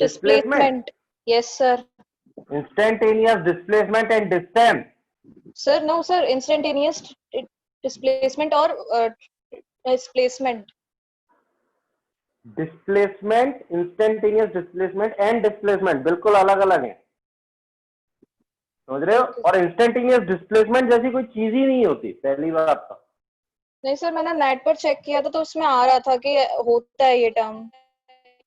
Displacement. Yes, sir. Instantaneous displacement and distance. Sir, no, sir. Instantaneous displacement or displacement. Displacement, instantaneous displacement and displacement बिल्कुल अलग अलग है, समझ रहे हो? और इंस्टेंटेनियस डिस्प्लेसमेंट जैसी कोई चीज ही नहीं होती, पहली बात तो। नहीं सर, मैंने नेट पर चेक किया था तो उसमें आ रहा था कि होता है ये टर्म।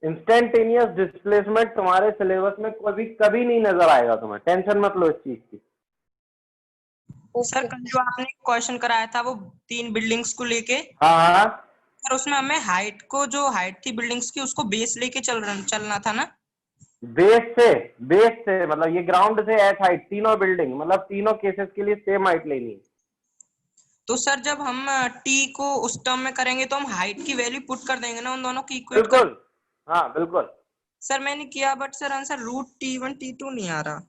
इंस्टेंटेनियस डिस्प्लेसमेंट तुम्हारे सिलेबस में कभी कभी नहीं नजर आएगा, तुम्हें टेंशन मत लो इस चीज की। सर कल जो आपने क्वेश्चन कराया था वो 3 बिल्डिंग्स को लेके, हाँ, सर उसमें हमें हाइट को, जो हाइट थी बिल्डिंग्स की, उसको बेस लेके चलना था ना? बेस से मतलब ये ग्राउंड से एच हाइट, तीनों बिल्डिंग मतलब तीनों केसेस के लिए सेम हाइट लेनी है। तो सर जब हम टी को उस टर्म में करेंगे तो हम हाइट की वैल्यू पुट कर देंगे ना उन दोनों की इक्वेट कर। बिल्कुल, हाँ बिल्कुल। सर मैंने किया but sir answer √T1 T2 नहीं आ रहा।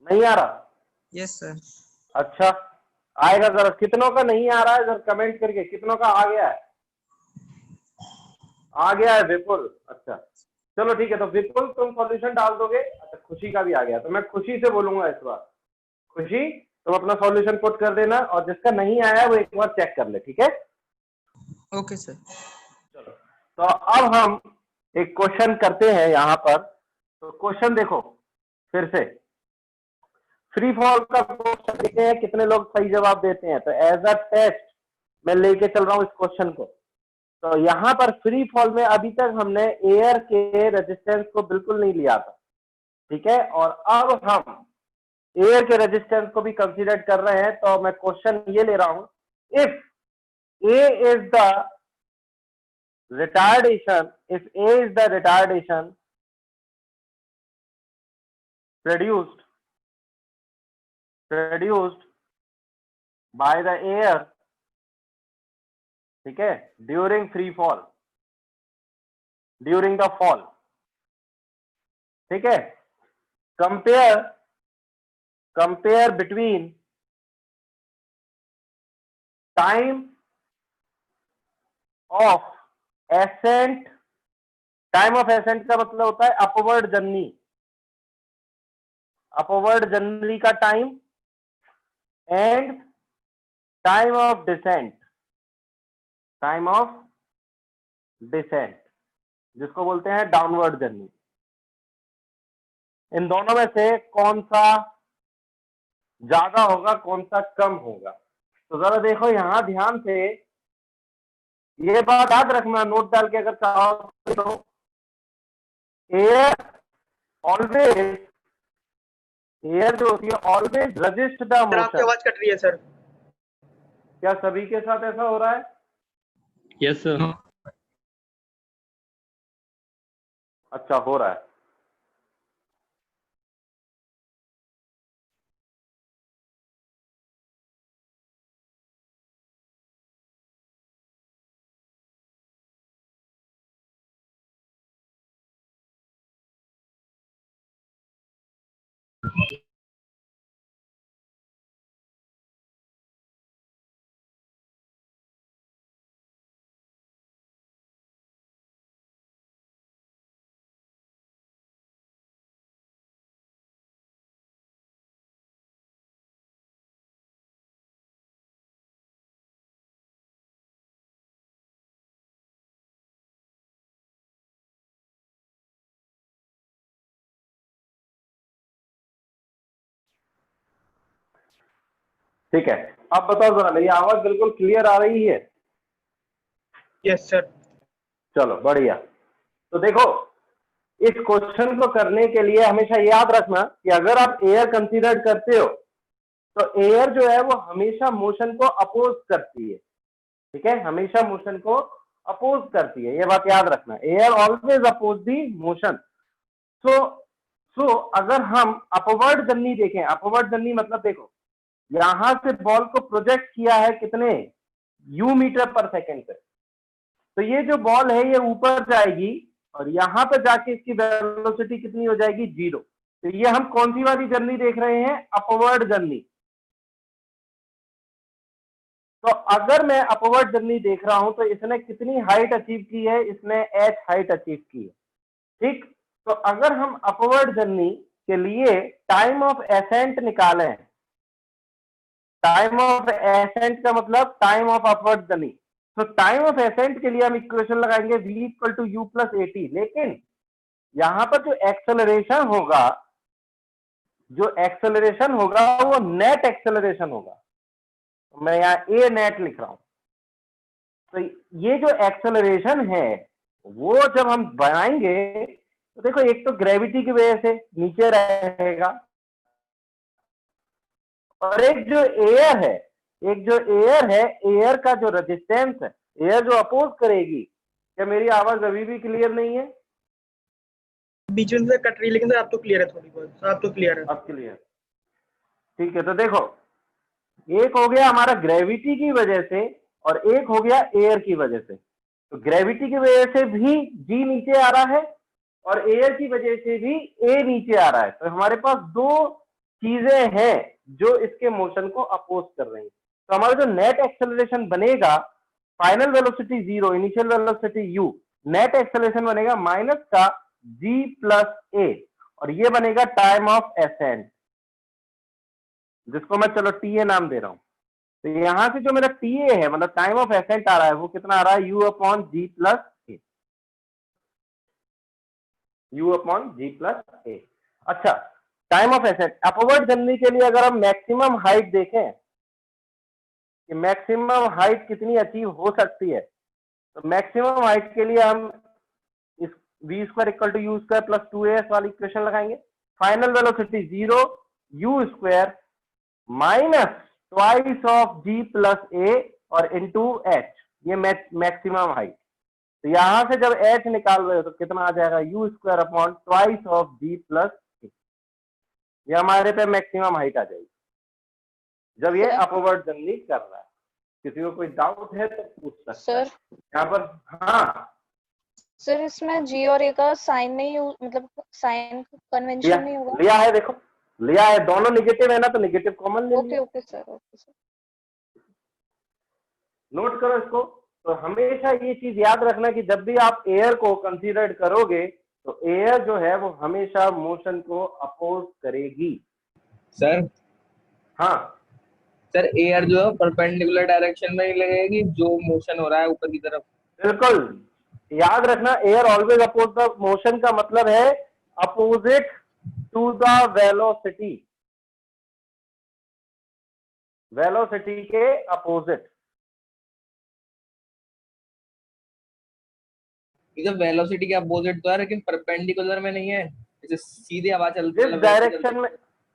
नहीं आ रहा? Yes sir. अच्छा, आएगा जरा। कितनों का नहीं आ रहा है जरा कमेंट करके, कितनों का आ गया है? आ गया है विपुल, अच्छा चलो ठीक है। तो विपुल तुम सॉल्यूशन डाल दोगे? अच्छा, खुशी का भी आ गया, तो मैं खुशी से बोलूंगा इस बार। खुशी तुम अपना सॉल्यूशन पुट कर देना, और जिसका नहीं आया वो एक बार चेक कर ले, ठीक है? Okay sir. चलो, तो अब हम एक क्वेश्चन करते हैं यहाँ पर। तो क्वेश्चन देखो फिर से, फ्री फॉल का क्वेश्चन देखते हैं कितने लोग सही जवाब देते हैं। तो एज अ टेस्ट मैं लेके चल रहा हूँ इस क्वेश्चन को। तो यहाँ पर फ्री फॉल में अभी तक हमने एयर के रेजिस्टेंस को बिल्कुल नहीं लिया था, ठीक है? और अब हम एयर के रेजिस्टेंस को भी कंसीडर कर रहे हैं। तो मैं क्वेश्चन ये ले रहा हूं, if A is the retardation, if A is the retardation produced by the air, ठीक है, during free fall, during the fall, ठीक है, compare between time of ascent, time of ascent का मतलब होता है अपवर्ड जर्नी, अपवर्ड जर्नी का time, and time of descent, time of descent जिसको बोलते हैं डाउनवर्ड जर्नी। इन दोनों में से कौन सा ज्यादा होगा, कौन सा कम होगा? तो जरा देखो यहां ध्यान से, ये बात याद रखना, नोट डाल के अगर चाहो तो। एयर ऑलवेज, एयर जो होती है ऑलवेज रजिस्ट द मोशन। आपकी आवाज कट रही है सर। क्या सभी के साथ ऐसा हो रहा है? Yes sir. अच्छा, हो रहा है। ठीक है, अब बताओ जरा, मेरी आवाज बिल्कुल क्लियर आ रही है? Yes sir. चलो बढ़िया। तो देखो, इस क्वेश्चन को करने के लिए हमेशा याद रखना कि अगर आप एयर कंसीडर करते हो तो एयर जो है वो हमेशा मोशन को अपोज करती है, ठीक है, हमेशा मोशन को अपोज करती है, ये बात याद रखना। Air always oppose the motion. So अगर हम अपवर्ड जर्नी देखें, अपवर्ड जर्नी मतलब देखो, यहां से बॉल को प्रोजेक्ट किया है कितने यू मीटर पर सेकेंड से, तो ये जो बॉल है ये ऊपर जाएगी और यहां पर जाके इसकी वेलोसिटी कितनी हो जाएगी? 0। तो ये हम कौन सी वाली जर्नी देख रहे हैं? Upward journey. तो अगर मैं अपवर्ड जर्नी देख रहा हूं तो इसने कितनी हाइट अचीव की है? इसने h हाइट अचीव की है, ठीक। तो अगर हम अपवर्ड जर्नी के लिए टाइम ऑफ एसेंट निकालें, टाइम ऑफ एसेंट का मतलब टाइम ऑफ अपवर्ड जर्नी, तो टाइम ऑफ एसेंट के लिए हम इक्वेशन लगाएंगे v equal to U plus A T. लेकिन यहां पर जो एक्सेलरेशन होगा, वो नेट एक्सेलरेशन होगा। मैं यहां ए नेट लिख रहा हूं। तो ये जो एक्सेलरेशन है वो जब हम बनाएंगे तो देखो, एक तो ग्रेविटी की वजह से नीचे रहेगा, और एक जो एयर है, एयर का जो रेजिस्टेंस है, एयर जो अपोज करेगी। क्या मेरी आवाज अभी भी क्लियर नहीं है? बीच में से कट रही, लेकिन सर आप तो क्लियर है, थोड़ी बहुत आप तो क्लियर है। अब क्लियर, ठीक है। तो देखो, एक हो गया हमारा ग्रेविटी की वजह से और एक हो गया एयर की वजह से। तो ग्रेविटी की वजह से भी जी नीचे आ रहा है और एयर की वजह से भी ए नीचे आ रहा है। तो हमारे पास दो चीजें हैं जो इसके मोशन को अपोज कर रही हैं। तो हमारा जो नेट एक्सेलरेशन बनेगा, final velocity 0, initial velocity u, net acceleration बनेगा माइनस का g प्लस ए, और ये बनेगा टाइम ऑफ एसेंट, जिसको मैं चलो TA नाम दे रहा हूं। तो यहां से जो मेरा TA है, मतलब टाइम ऑफ एसेंट आ रहा है, वो कितना आ रहा है? u अपॉन जी प्लस ए, u अपॉन जी प्लस ए। अच्छा, time of accent upward journey के लिए अगर हम मैक्सिमम हाइट देखें कि मैक्सिमम हाइट कितनी अचीव हो सकती है, तो मैक्सिमम हाइट के लिए हम इस v square equal to U square plus 2as वाली इक्वेशन लगाएंगे। Final velocity 0, u square minus twice of g plus a और इंटू h, ये मैक्सिमम हाइट। तो यहां से जब h निकाल रहे हो तो कितना आ जाएगा? u square upon twice of g plus a, ये हमारे पे मैक्सिमम हाइट आ जाएगी जब ये अपवर्ड जर्नी कर रहा है। किसी को कोई डाउट है तो पूछ सकता है यहाँ पर। हाँ सर, इसमें जी और ए का साइन नहीं, मतलब साइन कन्वेंशन नहीं होगा? लिया है, देखो लिया है, दोनों निगेटिव है ना, तो निगेटिव कॉमन ले लिया। Okay sir, okay sir. Note करो इसको। तो हमेशा ये चीज याद रखना कि जब भी आप एयर को कंसीडर करोगे तो एयर जो है वो हमेशा मोशन को अपोज करेगी। सर हाँ सर, एयर जो है परपेंडिकुलर डायरेक्शन में ही लगेगी जो मोशन हो रहा है ऊपर की तरफ। बिल्कुल याद रखना, air always oppose the motion का मतलब है opposite to the velocity, velocity के अपोजिट। जब वेलोसिटी के अपोजिट तो है, लेकिन परपेंडिकुलर में नहीं है। जैसे सीधी हवा चलती है जिस डायरेक्शन में,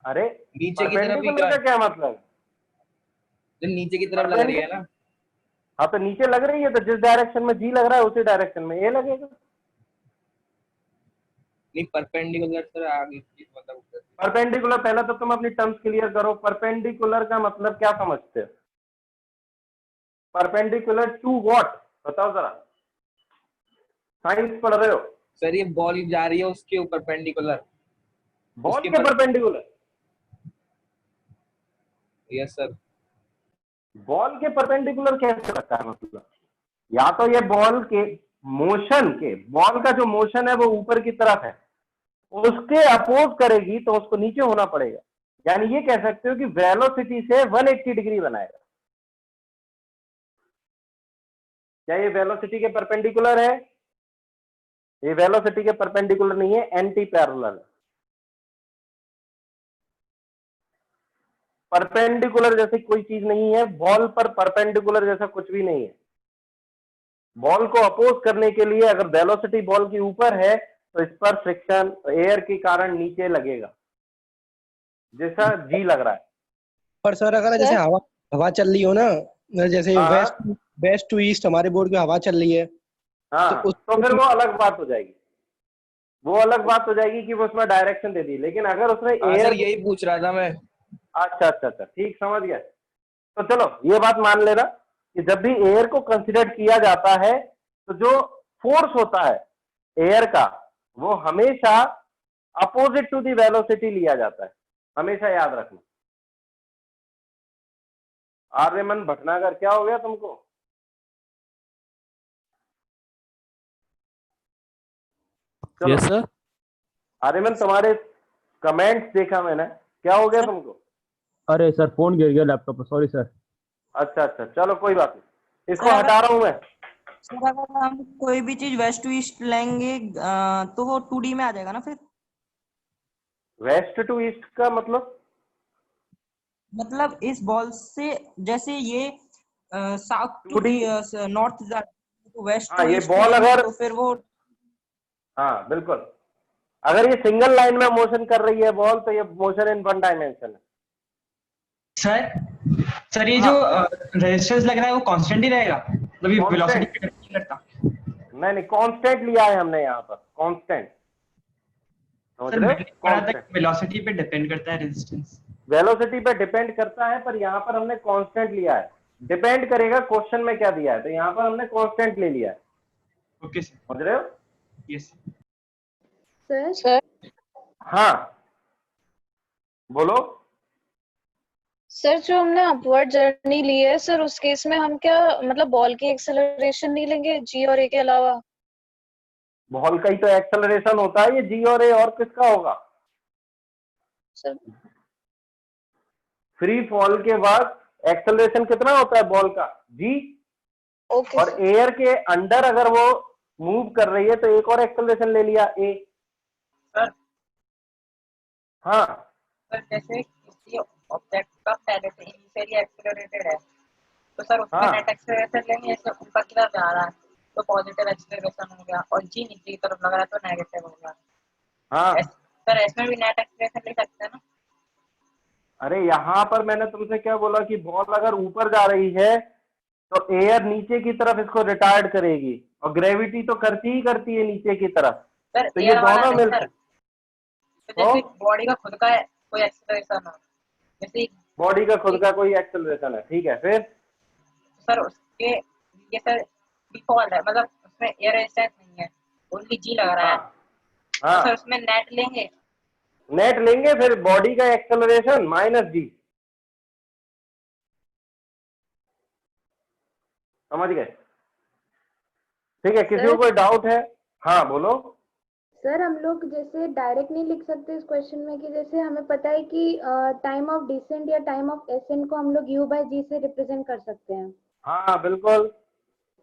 अरे नीचे की तरफ परपेंडिकुलर का क्या मतलब? जो नीचे की तरफ लग रही है ना। हाँ, तो नीचे लग रही है तो जिस डायरेक्शन में जी लग रहा है उसी डायरेक्शन में ए लगेगा। नहीं, परपेंडिकुलर सर आगे मतलब परपेंडिकुलर, पहले तो तुम अपनी टर्म्स क्लियर करो। परपेंडिकुलर का मतलब क्या समझते हो? परपेंडिकुलर टू व्हाट, बताओ जरा, साइंस पढ़ रहे हो? सर ये बॉल जा रही है उसके ऊपर परपेंडिकुलर। बॉल के परपेंडिकुलर? Yes sir. बॉल के परपेंडिकुलर कैसे लगता है? मतलब या तो ये बॉल के मोशन के, बॉल का जो मोशन है वो ऊपर की तरफ है, उसके अपोज करेगी तो उसको नीचे होना पड़ेगा। यानी ये कह सकते हो कि वेलोसिटी से 180 डिग्री बनाएगा। क्या ये वेलोसिटी के परपेंडिकुलर है? ये वेलोसिटी के परपेंडिकुलर नहीं है, एंटी पैरेलल है। परपेंडिकुलर जैसी कोई चीज नहीं है, बॉल पर परपेंडिकुलर जैसा कुछ भी नहीं है। बॉल को अपोज करने के लिए अगर वेलोसिटी बॉल के ऊपर है तो इस पर फ्रिक्शन एयर के कारण नीचे लगेगा, जैसा जी लग रहा है। पर सर अगर जैसे हवा चल रही हो ना, जैसे वेस्ट टू ईस्ट हमारे बोर्ड में हवा चल रही है, हाँ, तो फिर वो अलग बात हो जाएगी। वो अलग बात हो जाएगी कि वो उसमें डायरेक्शन दे दी। लेकिन अगर उसने एयर, यही पूछ रहा था मैं। अच्छा, ठीक, समझ गया। तो चलो ये बात मान लेना कि जब भी एयर को कंसिडर किया जाता है तो जो फोर्स होता है एयर का वो हमेशा अपोजिट टू दी वेलोसिटी लिया जाता है, हमेशा याद रखना। आर्यमन भटनागर, क्या हो गया तुमको? Yes sir. आर्यमन तुम्हारे कमेंट्स देखा मैंने, क्या हो गया तुमको? अरे सर फोन गिर गया लैपटॉप पर, सॉरी सर। अच्छा अच्छा, चलो कोई बात नहीं, इसको सर, हटा रहा हूं मैं। सर अगर हम कोई भी चीज वेस्ट टू ईस्ट लेंगे तो वो 2D में आ जाएगा ना फिर? वेस्ट टू ईस्ट का मतलब इस बॉल से जैसे ये साउथ टू 2D? नॉर्थ तो वेस्ट हाँ, टू ये ईस्ट बॉल लेंगे अगर, तो फिर वो हाँ बिल्कुल, अगर ये सिंगल लाइन में मोशन कर रही है बॉल तो ये मोशन इन वन डायमेंशन है। सर सर ये हाँ। जो रेजिस्टेंस लग रहा है वो कांस्टेंट ही रहेगा, मतलब ये वेलोसिटी कांस्टेंट? पे डिपेंड नहीं करता? नहीं नहीं, कांस्टेंट लिया है हमने यहाँ पर, कांस्टेंट, समझ सर रहे हो? मैंने पढ़ा था कांस्टेंट कि वेलोसिटी पे डिपेंड करता है रेजिस्टेंस। वेलोसिटी पे डिपेंड करता है, पर यहाँ पर हमने कांस्टेंट लिया है। डिपेंड करेगा क्वेश्चन में क्या दिया है, तो यहाँ पर हमने कांस्टेंट ले लिया है, ओके सर, समझ रहे हो? यस। सर हाँ बोलो। सर जो हमने अपवर्ड जर्नी ली है सर, उस केस में हम क्या मतलब बॉल की एक्सेलरेशन नहीं लेंगे जी और ए के अलावा? बॉल का ही तो एक्सेलरेशन होता है, ये जी और ए और किसका होगा? सर फ्री फॉल के बाद एक्सेलरेशन कितना होता है बॉल का? जी। ओके और सर। एयर के अंडर अगर वो मूव कर रही है तो एक और एक्सेलरेशन ले लिया, ए। सर हाँ सर जैसे किसी ऑब्जेक्ट का पहले से इनिशियली एक्सेलरेटेड है तो सर उसमें हाँ नेट एक्सेलरेशन लेंगे, जैसे ऊपर की तरफ जा रहा है तो पॉजिटिव एक्सेलरेशन हो गया, और जी नीचे की तरफ लग रहा है तो नेगेटिव हो गया। हाँ। सर इसमें भी नेट एक्सेलरेशन ले सकते हैं ना? अरे यहाँ पर मैंने तुमसे क्या बोला कि बॉल अगर ऊपर जा रही है तो एयर नीचे की तरफ इसको रिटार्ड करेगी, और ग्रेविटी तो करती ही करती है नीचे की तरफ, सर तो ये एयर वाला दोनों नहीं मिलकर। सर, तो जैसे बॉडी का खुद का है कोई एक्सेलरेशन हो, जैसे बॉडी का खुद का कोई एक्सेलरेशन है, ठीक है, फिर? सर उसके ये सर डिफॉल्ट है, मतलब उसमें एयर रेजिस्टेंस नहीं है, ओनली जी लग रहा है, हाँ तो सर हाँ, उसमें नेट लेंगे? नेट लेंगे, फिर बॉडी का एक्सेलरेशन माइनस जी, समझ गए? ठीक है, किसी को कोई डाउट है? हाँ बोलो। सर हम लोग जैसे डायरेक्ट नहीं लिख सकते इस क्वेश्चन में कि जैसे हमें पता है कि टाइम ऑफ डिसेंट या टाइम ऑफ एसेंट को हम लोग u बाय जी से रिप्रेजेंट कर सकते हैं। हाँ बिल्कुल।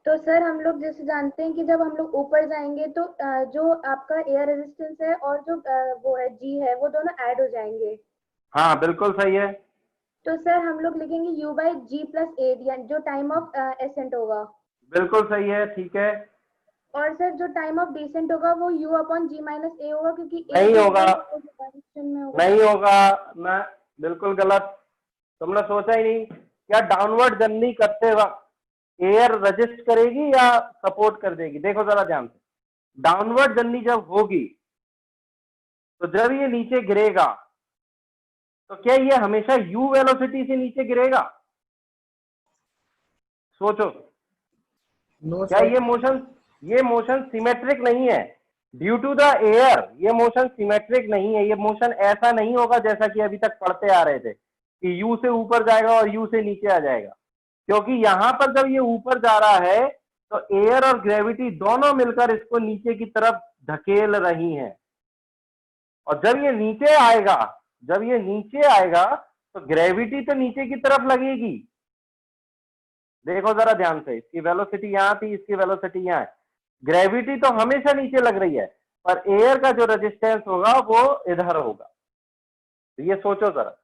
तो सर हम लोग जैसे जानते हैं कि जब हम लोग ऊपर जाएंगे तो जो आपका एयर रेजिस्टेंस है और जो वो है जी है वो दोनों ऐड हो जाएंगे। हाँ बिल्कुल सही है। तो सर हम लोग लिखेंगे u बाय जी प्लस ए जो टाइम ऑफ एसेंट होगा। बिल्कुल सही है, ठीक है। और सर जो टाइम ऑफ डिसेंट होगा वो u अपॉन जी माइनस ए होगा, क्योंकि नहीं होगा, में होगा। नहीं होगा ना, बिल्कुल गलत, तुमने सोचा ही नहीं। क्या डाउनवर्ड जर्नी करते वक्त एयर रजिस्ट करेगी या सपोर्ट कर देगी? देखो जरा ध्यान से, डाउनवर्ड जर्नी जब होगी तो जब ये नीचे गिरेगा तो क्या ये हमेशा u वेलोसिटी से नीचे गिरेगा? सोचो। नो क्या ये मोशन सिमेट्रिक नहीं है? ड्यू टू द एयर ये मोशन सिमेट्रिक नहीं है, ये मोशन ऐसा नहीं होगा जैसा कि अभी तक पढ़ते आ रहे थे कि u से ऊपर जाएगा और u से नीचे आ जाएगा, क्योंकि यहां पर जब ये ऊपर जा रहा है तो एयर और ग्रेविटी दोनों मिलकर इसको नीचे की तरफ धकेल रही हैं, और जब ये नीचे आएगा तो ग्रेविटी तो नीचे की तरफ लगेगी। देखो जरा ध्यान से, इसकी वेलोसिटी यहाँ थी, इसकी वेलोसिटी यहाँ है, ग्रेविटी तो हमेशा नीचे लग रही है, पर एयर का जो रेजिस्टेंस होगा वो इधर होगा। तो ये सोचो जरा,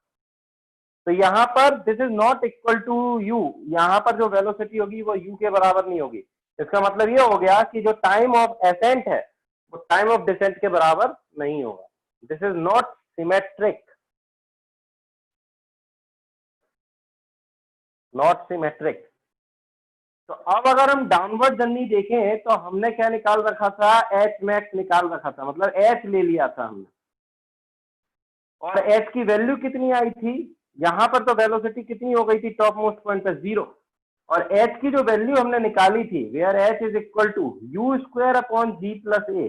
तो यहाँ पर this is not equal to U, यहाँ पर जो वेलोसिटी होगी वो यू के बराबर नहीं होगी। इसका मतलब ये हो गया कि जो टाइम ऑफ एसेंट है वो टाइम ऑफ डिसेंट के बराबर नहीं होगा। This is not symmetric, not symmetric. तो अब अगर हम डाउनवर्ड जर्नी देखें तो हमने क्या निकाल रखा था? एच मैक्स निकाल रखा था, मतलब एच ले लिया था हमने, और एच की वैल्यू कितनी आई थी? यहां पर तो वेलोसिटी कितनी हो गई थी टॉप मोस्ट पॉइंट पर? 0। और एच की जो वैल्यू हमने निकाली थी, where H is equal to U square upon ji plus A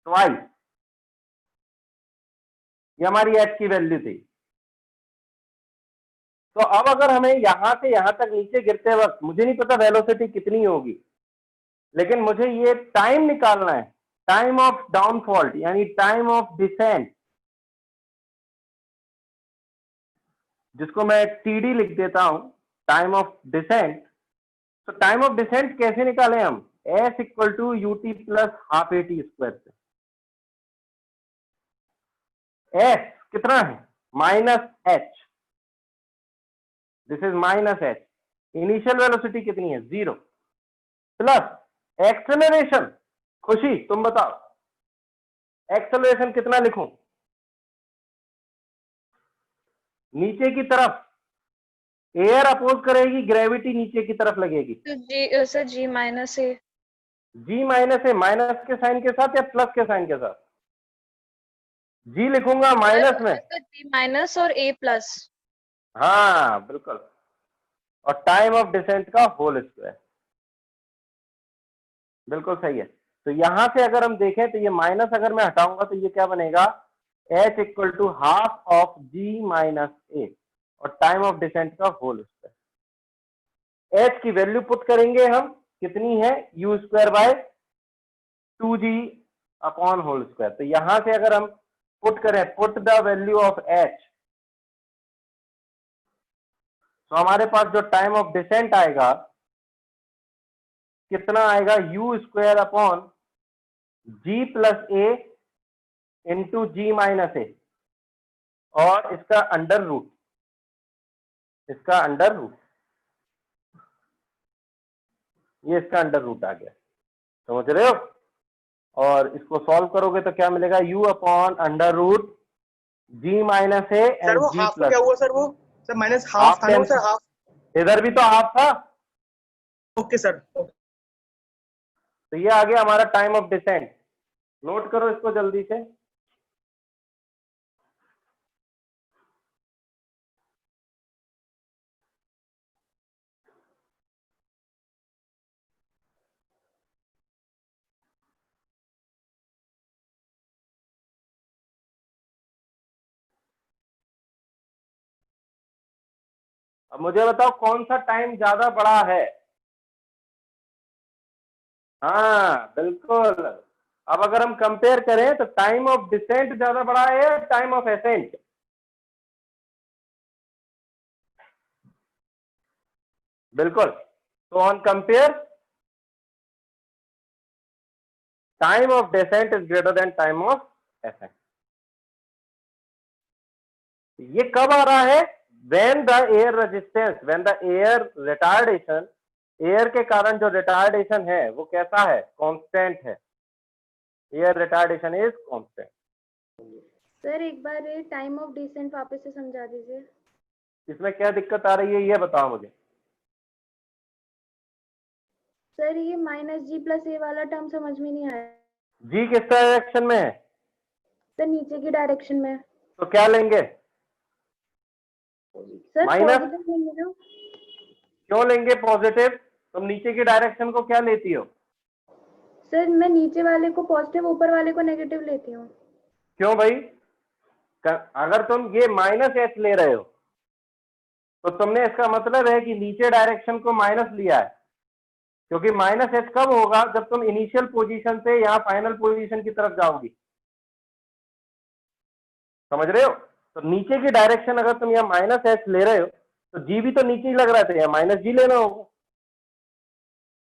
twice, ये हमारी एच की वैल्यू थी। तो अब अगर हमें यहां से यहां तक नीचे गिरते वक्त, मुझे नहीं पता वेलोसिटी कितनी होगी, लेकिन मुझे ये टाइम निकालना है टाइम ऑफ डाउनफॉल यानी टाइम ऑफ डिसेंट, जिसको मैं टीडी लिख देता हूं, टाइम ऑफ डिसेंट। तो टाइम ऑफ डिसेंट कैसे निकालें हम? S equal to UT plus half A T square से। एस कितना है? Minus H, this is minus H. Initial velocity कितनी है? 0 प्लस एक्सेलरेशन। खुशी तुम बताओ, एक्सेलरेशन कितना लिखूं? नीचे की तरफ एयर अपोज करेगी, ग्रेविटी नीचे की तरफ लगेगी। तो जी सर जी माइनस ए। जी माइनस ए, माइनस के साइन के साथ या प्लस के साइन के साथ? जी लिखूंगा माइनस में। जी माइनस और ए प्लस। हाँ बिल्कुल, और टाइम ऑफ डिसेंट का होल स्क्वायर, बिल्कुल सही है। तो यहां से अगर हम देखें तो ये माइनस अगर मैं हटाऊंगा तो ये क्या बनेगा? h equal to half of g minus a और टाइम ऑफ डिसेंट का होल स्क्वायर। h की वैल्यू पुट करेंगे हम, कितनी है? u square by 2g upon whole square. तो यहां से अगर हम पुट करें, put the value of h, तो हमारे पास जो टाइम ऑफ डिसेंट आएगा कितना आएगा? u square upon g plus a into g minus a और इसका अंडर रूट, इसका अंडर रूट, ये इसका अंडर रूट आ गया, समझ रहे हो? और इसको सॉल्व करोगे तो क्या मिलेगा? u upon under root g minus a sir वो एंड g हाफ प्लस। क्या हुआ सर? वो सर माइनस हाफ था ना सर? हाफ। इधर भी तो हाफ था। Okay sir. तो ये आ गया हमारा टाइम ऑफ डिसेंट। नोट करो इसको जल्दी से। अब मुझे बताओ कौन सा टाइम ज्यादा बड़ा है? हाँ बिल्कुल। अब अगर हम कंपेयर करें तो टाइम ऑफ डिसेंट ज्यादा बड़ा है या टाइम ऑफ एसेंट? बिल्कुल। तो on compare, time of descent is greater than time of ascent. ये कब आ रहा है? when the air resistance, when the air retardation, air के कारण जो रिटार्डेशन है वो कैसा है? कांस्टेंट है। Air retardation is constant. Sir एक बार ये टाइम ऑफ डिसेंट वापस से समझा दीजिए। इसमें क्या दिक्कत आ रही है ये बताओ मुझे। सर ये माइनस जी प्लस ए वाला टर्म समझ में नहीं आया। जी किस डायरेक्शन में है? सर नीचे की डायरेक्शन में। तो क्या लेंगे? Sir minus. पॉजिटिव लेंगे ना? क्यों लेंगे पॉजिटिव? तुम नीचे की डायरेक्शन को क्या लेती हो? सर मैं नीचे वाले को पॉजिटिव, ऊपर वाले को नेगेटिव लेती हूँ। क्यों भाई? अगर तुम ये माइनस एच ले रहे हो तो तुमने, इसका मतलब है कि नीचे डायरेक्शन को माइनस लिया है, क्योंकि माइनस एच कब होगा? जब तुम इनिशियल पोजीशन से यहाँ फाइनल पोजीशन की तरफ जाओगी। समझ रहे हो? तो नीचे की डायरेक्शन अगर तुम यहाँ माइनस एच ले रहे हो तो जी भी तो नीचे ही लग रहा था, यहाँ माइनस जी लेना होगा।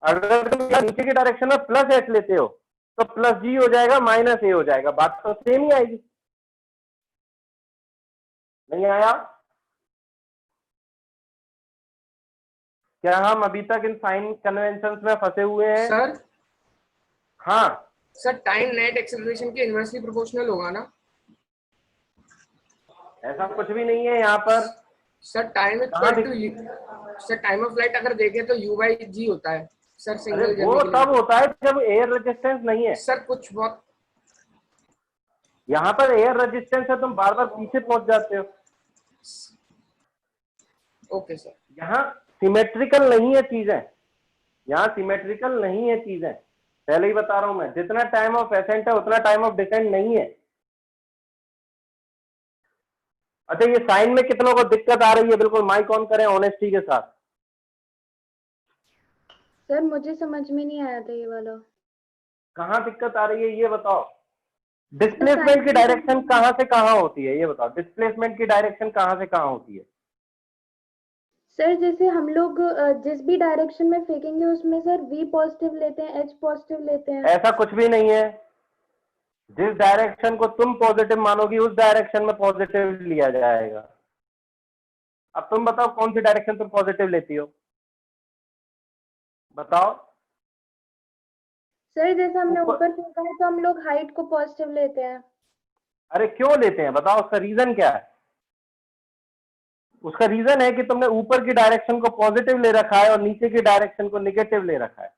अगर तुम यहाँ नीचे की डायरेक्शन में प्लस एच लेते हो तो प्लस जी हो जाएगा, माइनस ए हो जाएगा, बात तो सेम ही आएगी। नहीं आया? क्या हम अभी तक इन साइन कन्वेंशंस में फंसे हुए हैं? सर हाँ सर, टाइम नेट एक्सेलरेशन के इनवर्सली प्रोपोर्शनल होगा ना? ऐसा कुछ भी नहीं है यहाँ पर। Sir time sir time of flight अगर देखें तो u बाई जी होता है सर सिंगल। वो तब होता है जब एयर रेजिस्टेंस नहीं है सर। कुछ बहुत यहाँ पर एयर रेजिस्टेंस है, तुम बार बार पीछे पहुंच जाते हो। Okay sir. यहाँ सिमेट्रिकल नहीं है चीजें, यहाँ सिमेट्रिकल नहीं है चीजें, पहले ही बता रहा हूं मैं। जितना टाइम ऑफ एसेंट है उतना टाइम ऑफ डिसेंट नहीं है। अच्छा ये साइन में कितनों को दिक्कत आ रही है? बिल्कुल माइक ऑन करें ऑनेस्टी के साथ। सर मुझे समझ में नहीं आया था ये वाला। कहाँ दिक्कत आ रही है ये बताओ। डिस्प्लेसमेंट की डायरेक्शन कहाँ से कहाँ होती है ये बताओ, डिस्प्लेसमेंट की डायरेक्शन कहाँ से कहाँ होती है? सर जैसे हम लोग जिस भी डायरेक्शन में फेंकेंगे उसमें सर v पॉजिटिव लेते हैं, h पॉजिटिव लेते हैं। ऐसा कुछ भी नहीं है, जिस डायरेक्शन को तुम पॉजिटिव मानोगी उस डायरेक्शन में पॉजिटिव लिया जाएगा। अब तुम बताओ कौन सी डायरेक्शन तुम पॉजिटिव लेती हो, बताओ। सर जैसे हमने ऊपर फेंका है तो हम लोग हाइट को पॉजिटिव लेते हैं। अरे क्यों लेते हैं बताओ, उसका रीजन क्या है? उसका रीजन है कि तुमने ऊपर की डायरेक्शन को पॉजिटिव ले रखा है और नीचे की डायरेक्शन को नेगेटिव ले रखा है।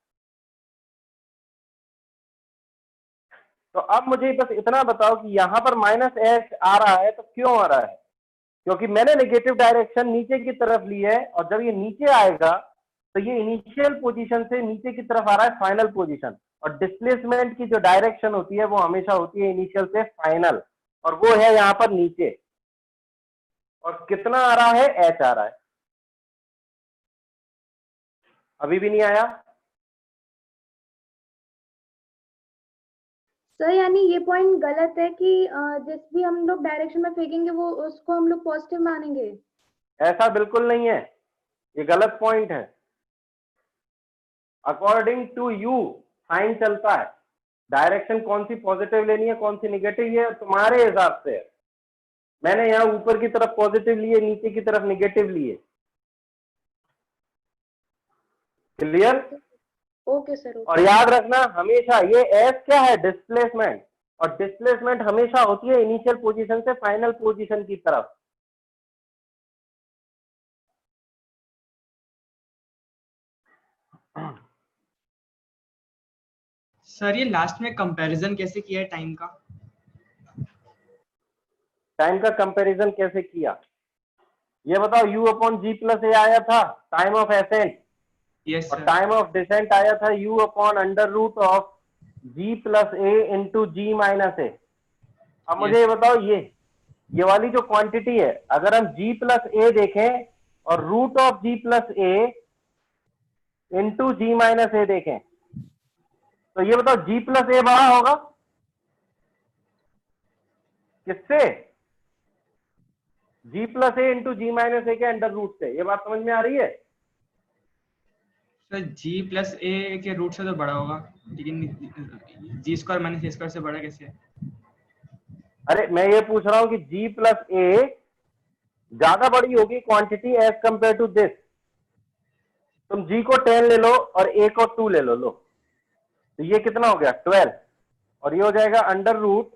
तो अब मुझे बस इतना बताओ कि यहां पर -h आ रहा है तो क्यों आ रहा है? क्योंकि मैंने नेगेटिव डायरेक्शन नीचे की तरफ ली है, और जब ये नीचे आएगा तो ये इनिशियल पोजीशन से नीचे की तरफ आ रहा है फाइनल पोजीशन, और डिस्प्लेसमेंट की जो डायरेक्शन होती है वो हमेशा होती है इनिशियल से फाइनल, और वो है यहां पर नीचे। और कितना आ रहा है? h आ रहा है। अभी भी नहीं आया? सर यानी ये पॉइंट गलत है कि जिस भी हम लोग डायरेक्शन में फेंकेंगे वो उसको हम लोग पॉजिटिव मानेंगे? ऐसा बिल्कुल नहीं है, ये गलत पॉइंट है। अकॉर्डिंग टू यू साइन चलता है, डायरेक्शन कौन सी पॉजिटिव लेनी है कौन सी नेगेटिव, ये तुम्हारे हिसाब से है। मैंने यहाँ ऊपर की तरफ पॉजिटिव लिए, नीचे की तरफ नेगेटिव लिए। क्लियर? Okay sir. और याद रखना हमेशा ये एस क्या है? डिस्प्लेसमेंट, और डिस्प्लेसमेंट हमेशा होती है इनिशियल पोजीशन से फाइनल पोजीशन की तरफ। सर ये लास्ट में कंपैरिजन कैसे किया है टाइम का? टाइम का कंपैरिजन कैसे किया ये बताओ। u upon ji plus a आया था टाइम ऑफ एसेंट, यस और टाइम ऑफ डिसेंट आया था u upon under root of g plus a into g minus a. अब मुझे ये बताओ, ये वाली जो क्वांटिटी है, अगर हम g प्लस ए देखें और root of g plus a into g minus a देखें, तो ये बताओ g प्लस ए बड़ा होगा किससे? g plus a into g minus ए के अंडर रूट से। ये बात समझ में आ रही है? सर जी प्लस ए के रूट से तो बड़ा होगा, लेकिन जी स्क्वायर माइनस ए स्क्वायर से बड़ा कैसे है? अरे मैं ये पूछ रहा हूं कि g प्लस ए ज्यादा बड़ी होगी quantity as compare to this. तुम g को 10 ले लो और a को 2 ले लो, तो ये कितना हो गया? 12, और ये हो जाएगा अंडर रूट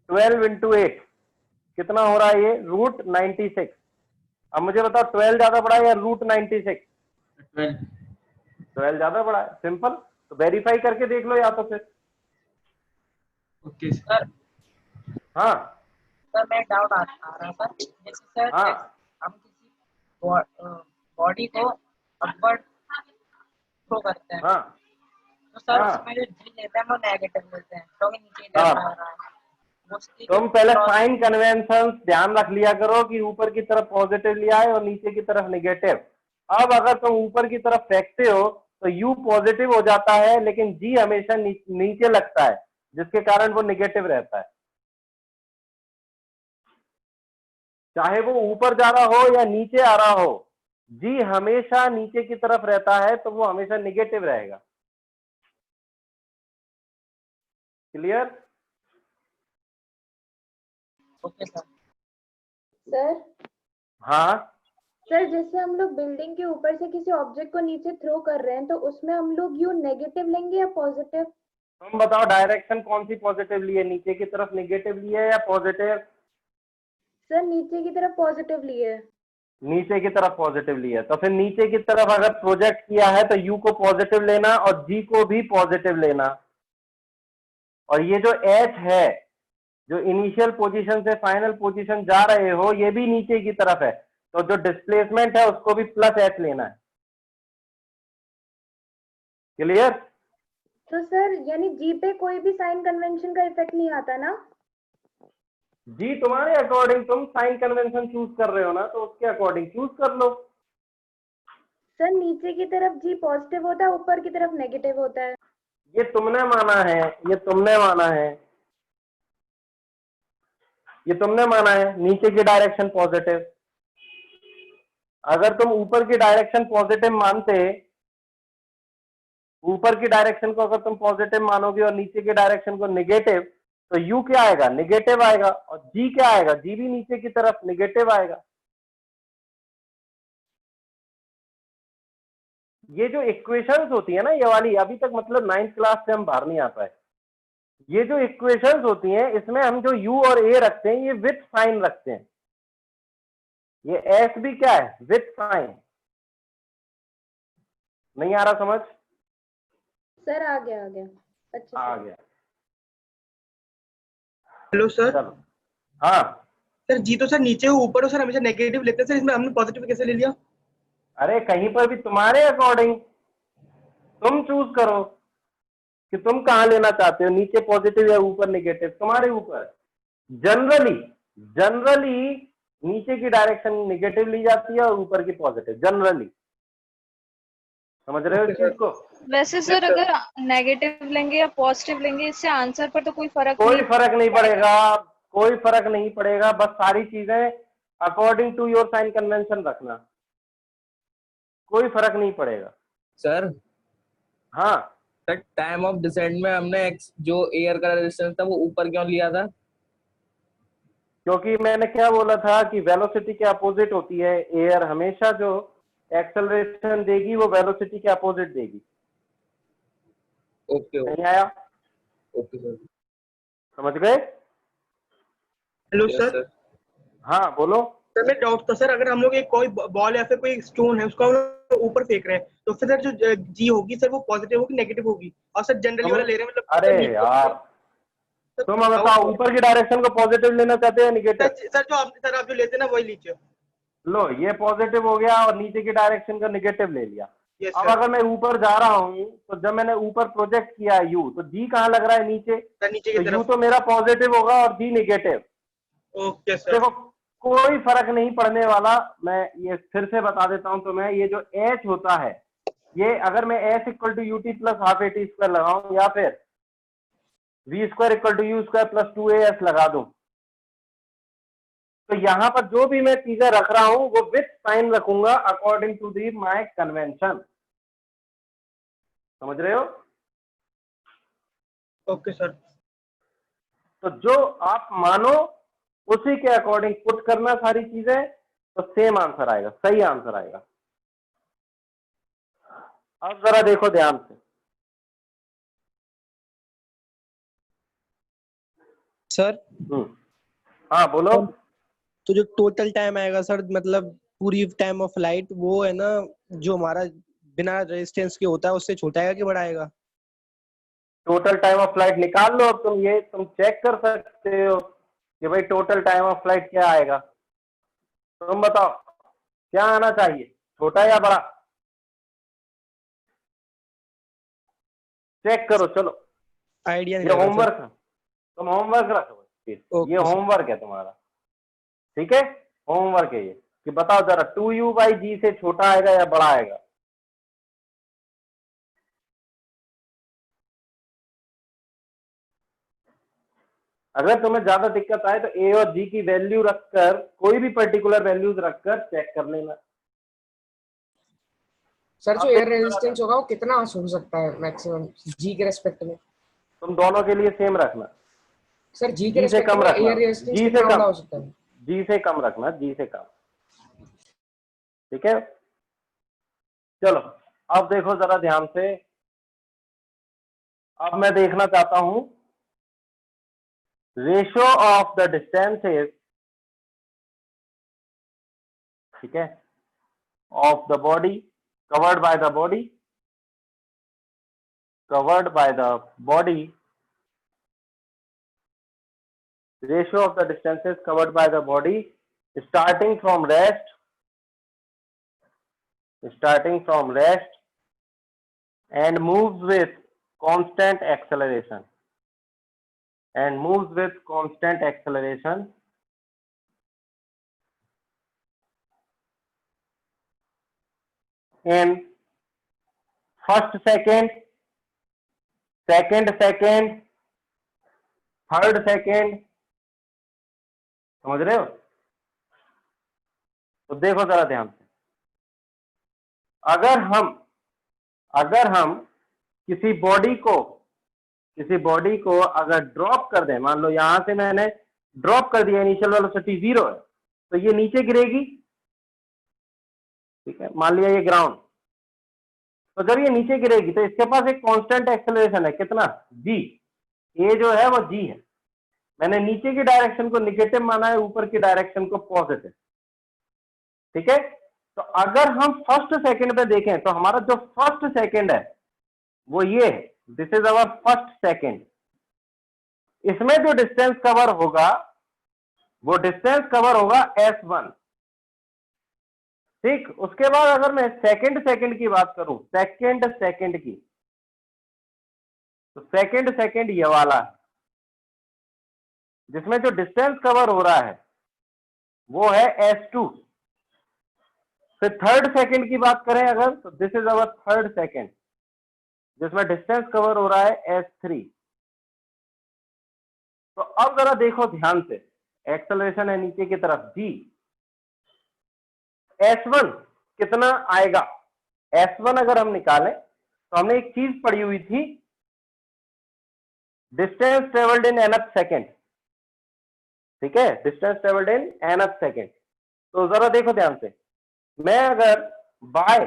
12 इंटू 8। कितना हो रहा है ये? रूट 96। अब मुझे बताओ 12 ज्यादा बड़ा है या रूट 96? 12 ज्यादा बड़ा है। सिंपल, तो वेरीफाई करके देख लो या तो फिर। Okay sir. हाँ सर मैं डाउट आ रहा था, जैसे सर हाँ हम किसी बॉडी को अपवर्ड थ्रो करते हैं, हाँ तो सर हाँ। उसमें जो जी लेते हैं वो नेगेटिव लेते हैं, क्योंकि नीचे जा रहा है। तुम पहले साइन कन्वेंशन ध्यान रख लिया करो कि ऊपर की तरफ पॉजिटिव लिया है और नीचे की तरफ नेगेटिव। अब अगर तुम ऊपर की तरफ फेंकते हो तो u पॉजिटिव हो जाता है, लेकिन g हमेशा नीचे लगता है, जिसके कारण वो नेगेटिव रहता है। चाहे वो ऊपर जा रहा हो या नीचे आ रहा हो, g हमेशा नीचे की तरफ रहता है, तो वो हमेशा नेगेटिव रहेगा। क्लियर? Okay sir. सर हाँ सर जैसे हम लोग बिल्डिंग के ऊपर से किसी ऑब्जेक्ट को नीचे थ्रो कर रहे हैं तो उसमें हम लोग यू नेगेटिव लेंगे या पॉजिटिव? तुम बताओ डायरेक्शन कौन सी पॉजिटिव ली है, नीचे की तरफ नेगेटिव ली है या पॉजिटिव? सर नीचे की तरफ पॉजिटिव लिए। नीचे की तरफ पॉजिटिव ली है, तो फिर नीचे की तरफ अगर प्रोजेक्ट किया है तो u को पॉजिटिव लेना और g को भी पॉजिटिव लेना। और ये जो h है, जो इनिशियल पोजीशन से फाइनल पोजीशन जा रहे हो, ये भी नीचे की तरफ है, तो जो डिस्प्लेसमेंट है उसको भी प्लस h लेना है। क्लियर? तो सर यानी जी पे कोई भी साइन कन्वेंशन का इफेक्ट नहीं आता ना? जी तुम्हारे अकॉर्डिंग, तुम साइन कन्वेंशन चूज कर रहे हो ना, तो उसके अकॉर्डिंग चूज कर लो। सर नीचे की तरफ जी पॉजिटिव होता है, ऊपर की तरफ नेगेटिव होता है। ये तुमने माना है, ये तुमने माना है, ये तुमने माना है नीचे की डायरेक्शन पॉजिटिव। अगर तुम ऊपर की डायरेक्शन पॉजिटिव मानते, ऊपर की डायरेक्शन को अगर तुम पॉजिटिव मानोगे और नीचे की डायरेक्शन को निगेटिव, तो यू क्या आएगा, निगेटिव आएगा, और जी क्या आएगा, जी भी नीचे की तरफ निगेटिव आएगा। ये जो इक्वेशंस होती है ना ये वाली, अभी तक मतलब 9th क्लास से हम बाहर नहीं आ पाए। ये जो इक्वेशंस होती हैं इसमें हम जो यू और ए रखते हैं ये विथ साइन रखते हैं। ये एस भी क्या है, विथ साइन। नहीं आ रहा समझ? सर आ गया अच्छा आ सर। गया। Hello sir. चलो हाँ सर जी तो सर नीचे हो ऊपर हो सर, हमेशा नेगेटिव लेते हैं सर, इसमें हमने पॉजिटिव कैसे ले लिया? अरे कहीं पर भी तुम्हारे अकॉर्डिंग तुम चूज करो कि तुम कहां लेना चाहते हो, नीचे पॉजिटिव या ऊपर निगेटिव, तुम्हारे ऊपर। जनरली जनरली नीचे की डायरेक्शन निगेटिव ली जाती है और ऊपर की पॉजिटिव, जनरली। समझ रहे हो इस चीज को? वैसे सर अगर नेगेटिव लेंगे या पॉजिटिव लेंगे इससे आंसर पर तो कोई कोई फर्क नहीं पड़ेगा, कोई फर्क नहीं पड़ेगा, बस सारी चीजें according to your sign convention रखना, कोई फर्क नहीं पड़ेगा। सर हाँ सर, टाइम ऑफ डिसेंट में हमने जो एयर का रेजिस्टेंस था वो ऊपर क्यों लिया था? क्योंकि मैंने क्या बोला था कि वेलोसिटी के अपोजिट होती है एयर, हमेशा जो एक्सेलरेशन देगी वो वेलोसिटी के अपोजिट देगी। ओके नहीं आया? Okay sir. समझ गए? Hello yes sir. सर। हाँ बोलो। सर मैं डाउट था सर, अगर हम लोग एक कोई बॉल या फिर कोई स्टोन है उसको हम लोग ऊपर फेंक रहे हैं तो फिर सर जो जी होगी सर वो पॉजिटिव होगी नेगेटिव होगी? और सर जनरली वाला ले रहे हैं मतलब अरे नीचे यार सर, तुम बताओ ऊपर की डायरेक्शन को पॉजिटिव लेना चाहते हो निगेटिव? सर आप जो लेते हैं ना वही लीजिए। लो ये पॉजिटिव हो गया और नीचे की डायरेक्शन का निगेटिव ले लिया। यस अब सर। अगर मैं ऊपर जा रहा हूँ तो जब मैंने ऊपर प्रोजेक्ट किया यू, तो जी कहाँ लग रहा है, नीचे। नीचे तो की यू तरफ। तो मेरा पॉजिटिव होगा और जी निगेटिव। Okay sir. देखो कोई फर्क नहीं पड़ने वाला, मैं ये फिर से बता देता हूं तुम्हें। ये जो एच होता है, ये अगर मैं H equal to UT plus half A T square लगाऊं या फिर V square equal to U square plus 2as लगा दूं, तो यहां पर जो भी मैं चीजें रख रहा हूं वो विथ साइन रखूंगा according to the my convention. समझ रहे हो? Okay sir. तो जो आप मानो उसी के अकॉर्डिंग पुट करना सारी चीजें, तो सेम आंसर आएगा, सही आंसर आएगा। अब जरा देखो ध्यान से। सर हाँ बोलो। तो जो टोटल टाइम आएगा सर, मतलब पूरी टाइम ऑफ फ्लाइट, वो है ना जो हमारा बिना रेजिस्टेंस के होता है उससे छोटा आएगा कि बड़ा आएगा? टोटल टाइम ऑफ फ्लाइट निकाल लो। अब तुम चेक कर सकते हो कि भाई टोटल टाइम ऑफ फ्लाइट क्या आएगा। तुम बताओ क्या आना चाहिए, छोटा या बड़ा? चेक करो चलो। आइडिया नहीं ये लग रहा होमवर्क सर। है, तुम होमवर्क रखो। ये होमवर्क है तुम्हारा, ठीक है? होमवर्क है ये कि बताओ जरा 2u/g से छोटा आएगा या बड़ा आएगा? अगर तुम्हें ज्यादा दिक्कत आए तो ए और जी की वैल्यू रखकर, कोई भी पर्टिकुलर वैल्यूज रखकर चेक कर लेना। सर जो एयर रेजिस्टेंस होगा वो कितना हो सकता है मैक्सिमम जी के रेस्पेक्ट में? तुम दोनों के लिए सेम रखना। सर जी के जी से रेस्पेक्ट कम में रखना, एयर रेजिस्टेंस जी से कितना बड़ा कम, हो सकता है? जी से कम रखना, जी से कम। ठीक है चलो अब देखो जरा ध्यान से। अब मैं देखना चाहता हूं रेशियो ऑफ द डिस्टेंसेस, ठीक है, of the body covered by the body, covered by the body, ratio of the distances covered by the body starting from rest and moves with constant acceleration in first second, second second, third second, समझ रहे हो? तो देखो जरा ध्यान से, अगर हम किसी बॉडी को अगर ड्रॉप कर दें, मान लो यहां से मैंने ड्रॉप कर दिया, इनिशियल वेलोसिटी 0 है, तो ये नीचे गिरेगी, ठीक है, मान लिया ये ग्राउंड। तो जब ये नीचे गिरेगी तो इसके पास एक कांस्टेंट एक्सेलरेशन है, कितना? g। ये जो है वो g है। मैंने नीचे की डायरेक्शन को निगेटिव माना है, ऊपर की डायरेक्शन को पॉजिटिव, ठीक है। तो अगर हम फर्स्ट सेकंड पे देखें तो हमारा जो फर्स्ट सेकंड है वो ये है, this is our first second. इसमें जो डिस्टेंस कवर होगा वो डिस्टेंस कवर होगा s1, ठीक। उसके बाद अगर मैं सेकंड की बात करूं, सेकंड की, तो सेकंड ये वाला है, जिसमें जो डिस्टेंस कवर हो रहा है वो है s2। फिर थर्ड सेकंड की बात करें अगर, तो this is our third second, जिसमें डिस्टेंस कवर हो रहा है s3। तो अब जरा देखो ध्यान से, एक्सेलरेशन है नीचे की तरफ g, s1 कितना आएगा? s1 अगर हम निकालें तो हमने एक चीज पढ़ी हुई थी, distance travelled in nth second, ठीक है, distance travelled in nth second. तो जरा देखो ध्यान से, मैं अगर बाय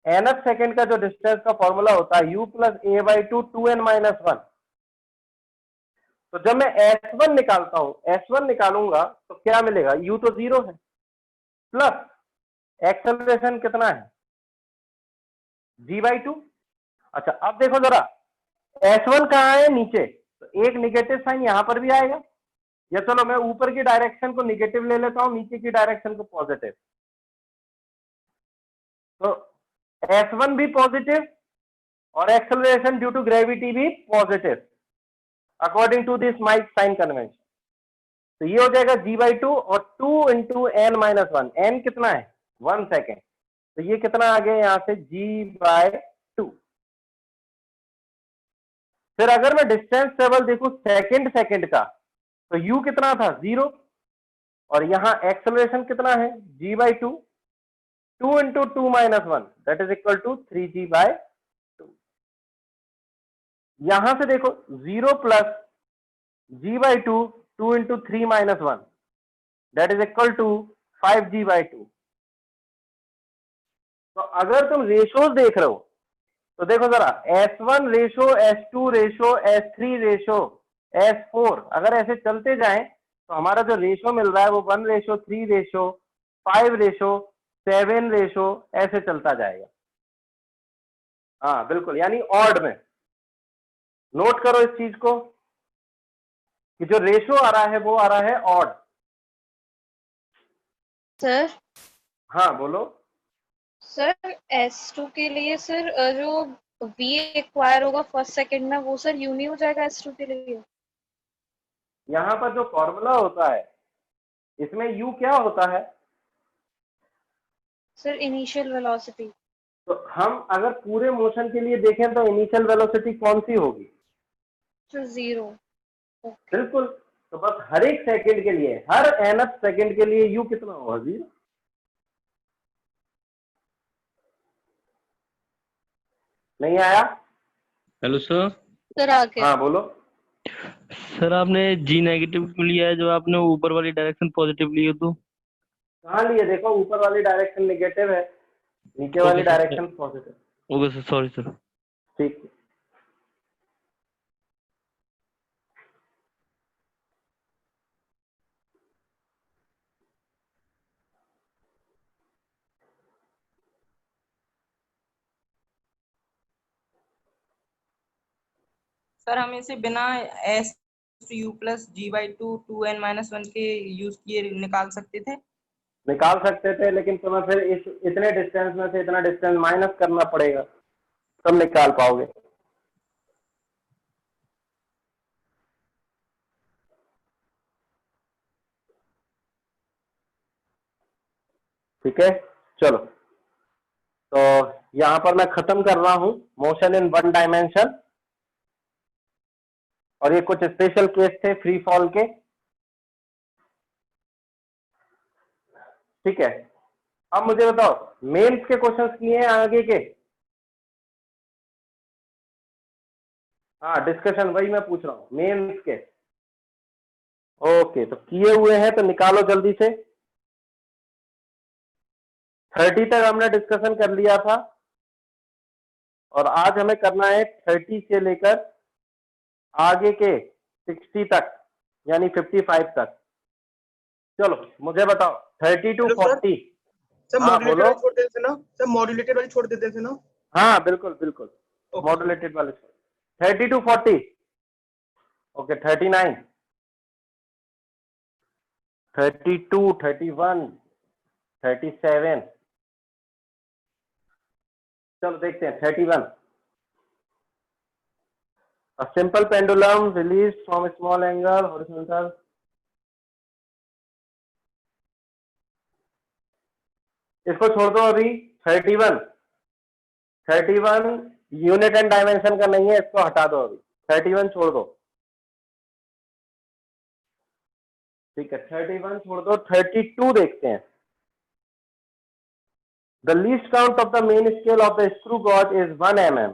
nth सेकेंड का जो डिस्टेंस का फॉर्मूला होता है u plus a by 2 2n-1, तो जब मैं s1 निकालता हूं, s1 निकालूंगा तो क्या मिलेगा? u तो 0 है, प्लस एक्सेलरेशन कितना है? g by 2। अच्छा अब देखो जरा, s1 कहाँ है? नीचे, तो एक निगेटिव साइन यहां पर भी आएगा, या चलो मैं ऊपर की डायरेक्शन को निगेटिव ले लेता हूं, नीचे की डायरेक्शन को पॉजिटिव। तो s1 भी पॉजिटिव और एक्सेलरेशन ड्यू टू ग्रेविटी भी positive according to this my sign convention. तो ये हो जाएगा g बाई 2 और 2 इंटू n-1, n कितना है? 1 सेकेंड, तो ये कितना आ गया यहां से? g by 2। फिर अगर मैं डिस्टेंस ट्रेवल देखूं सेकंड का, तो u कितना था? 0, और यहां एक्सेलरेशन कितना है? g by 2, 2 into 2-1, that is equal to 3g by 2। यहां से देखो 0 plus g by 2, 2 into 3-1, that is equal to 5g by 2। तो अगर तुम रेशोज देख रहे हो तो देखो जरा, s1 ratio, s2 ratio, s3 ratio, s4, अगर ऐसे चलते जाएं तो हमारा जो रेशो मिल रहा है वो 1 रेशो, 3 रेशो, 5 रेशो, 7 रेशो, ऐसे चलता जाएगा। हाँ बिल्कुल, यानी ऑड में। नोट करो इस चीज को कि जो रेशो आ रहा है वो आ रहा है ऑड। सर हाँ बोलो। सर S2 के लिए सर जो V एक्वायर होगा फर्स्ट सेकंड में, वो सर U नहीं हो जाएगा S2 के लिए? यहाँ पर जो फॉर्मूला होता है इसमें U क्या होता है? Sir initial velocity. तो हम अगर पूरे मोशन के लिए देखें तो इनिशियल वेलोसिटी कौन सी होगी? तो 0। बिल्कुल, तो बस हर एक सेकंड के लिए, हर nth सेकंड के लिए U कितना होगा? 0। नहीं आया? Hello sir. सर आ गया। हाँ बोलो। सर आपने जी नेगेटिव क्यों लिया है जब आपने ऊपर वाली डायरेक्शन पॉजिटिव ली हो? तो कहाँ लिए? देखो ऊपर वाली डायरेक्शन नेगेटिव है, नीचे वाली direction positive. Okay sir, sorry sir. ठीक है। सर हम इसे बिना s u plus g by 2 2n-1 के यूज किए निकाल सकते थे? निकाल सकते थे, लेकिन तुम्हें फिर इतने डिस्टेंस में से इतना डिस्टेंस माइनस करना पड़ेगा, तब निकाल पाओगे। ठीक है, चलो तो यहां पर मैं खत्म कर रहा हूं मोशन इन 1 डायमेंशन। और ये कुछ स्पेशल केस थे फ्री फॉल के, ठीक है। अब मुझे बताओ मेंस के क्वेश्चंस किए हैं आगे के? हाँ डिस्कशन, वही मैं पूछ रहा हूं मेंस के। ओके तो किए हुए हैं तो निकालो जल्दी से। 30 तक हमने डिस्कशन कर लिया था और आज हमें करना है 30 से लेकर आगे के 60 तक यानी 55 तक। चलो मुझे बताओ 30 टू 40। सर हाँ मॉड्यूलेटेड बोलो। वाली छोड़ देते थे ना सर, मॉड्यूलेटेड वाली छोड़ देते थे ना? हाँ बिल्कुल बिल्कुल, मॉड्यूलेटेड वाले 30 टू 40। ओके 39, 32, 31, 37। चलो देखते हैं 31। A simple pendulum released from a small angle horizontal. इसको छोड़ दो अभी। 31 यूनिट एंड डायमेंशन का नहीं है, इसको हटा दो अभी। 31 छोड़ दो, ठीक है 31 छोड़ दो। 32 देखते हैं। The least count of the main scale of the screw gauge is 1 mm.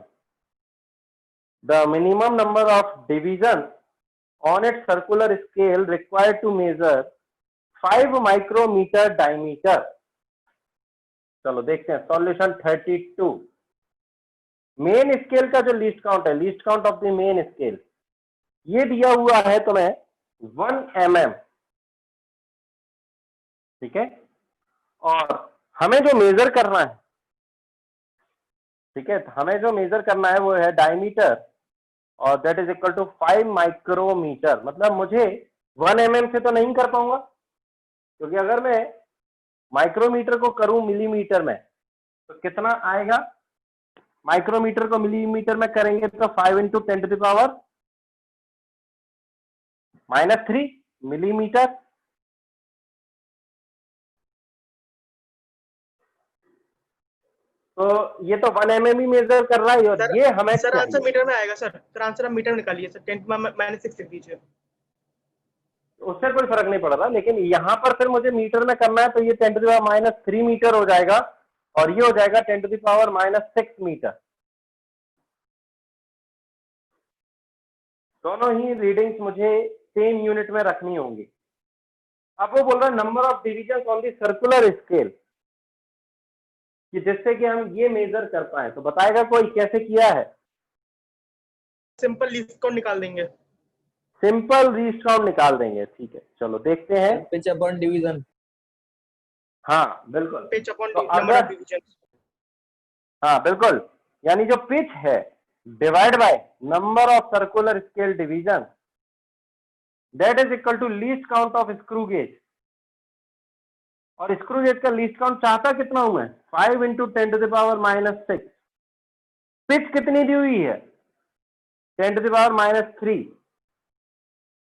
The minimum number of divisions on its circular scale required to measure 5 micrometer diameter. चलो देखते हैं सॉल्यूशन 32। मेन स्केल का जो लीस्ट काउंट है, least count of the main scale, ये दिया हुआ है तुम्हें 1 mm, ठीक है। और हमें जो मेजर करना है, ठीक है, हमें जो मेजर करना है वो है डायमीटर, और that is equal to 5 micrometre. मतलब मुझे 1 mm से तो नहीं कर पाऊंगा, क्योंकि अगर मैं माइक्रोमीटर को करूं मिलीमीटर में तो कितना आएगा। माइक्रोमीटर को मिलीमीटर में करेंगे तो 5 इंटू 10⁻³ मिलीमीटर। तो ये तो 1 mm ही मेजर कर रहा है, और ये हमें सर आंसर चाहिए। मीटर में आएगा सर। आंसर आप मीटर में निकालिए सर। 10⁻⁻6 लिख दीजिए। उससे कोई फर्क नहीं पड़ रहा, लेकिन यहां पर फिर मुझे मीटर में करना है तो ये 10⁻³ मीटर हो जाएगा, और ये हो जाएगा 10⁻6 मीटर। दोनों ही रीडिंग्स मुझे सेम यूनिट में रखनी होंगी। अब वो बोल रहा है number of division on the circular scale, कि जिससे कि हम ये मेजर कर पाए। तो बताएगा कोई कैसे किया है? सिंपल लीस्ट काउंट निकाल देंगे। सिंपल लीस्ट काउंट निकाल देंगे, ठीक है। चलो देखते हैं। Pitch upon division. हाँ बिल्कुल, पिच अपॉन तो नंबर ऑफ डिवीजन। हाँ बिल्कुल, यानी जो पिच है divide by number of circular scale division, that is equal to least count of screw gauge. और स्क्रू गेज का लीस्ट काउंट चाहता कितना हूं मैं? 5 इंटू 10⁻⁻6। पिच कितनी दी हुई है? 10⁻³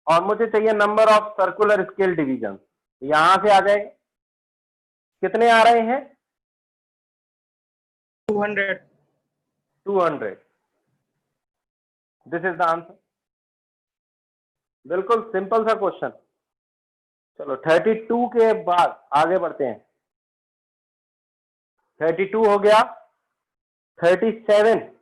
और मुझे चाहिए number of circular scale division. यहां से आ जाएगा, कितने आ रहे हैं? 200। This is the answer. बिल्कुल सिंपल सा क्वेश्चन। चलो 32 के बाद आगे बढ़ते हैं। 32 हो गया। 37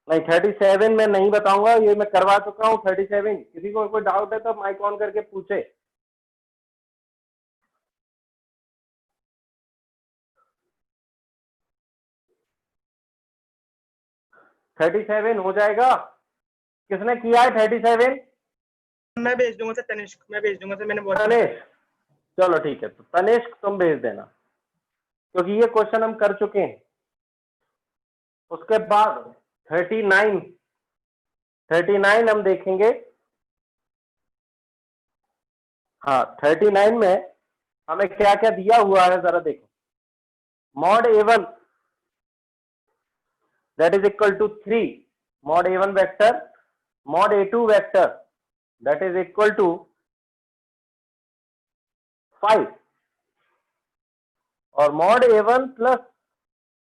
नहीं, 37 मैं नहीं बताऊंगा, ये मैं करवा चुका हूं 37। किसी को कोई डाउट है तो माइक ऑन करके पूछे। थर्टी 37 हो जाएगा। किसने किया है 37? मैं भेज दूंगा सर, तनिष्क मैं भेज दूंगा सर, मैंने बहुत। तनिष्क, चलो ठीक है, तो तनिष्क तुम भेज देना, क्योंकि ये क्वेश्चन हम कर चुके हैं। उसके बाद 39 हम देखेंगे। हाँ 39 में हमें क्या क्या दिया हुआ है जरा देखो। Mod A1 that is equal to 3 mod A1 vector, mod A2 vector that is equal to 5 और mod A1 plus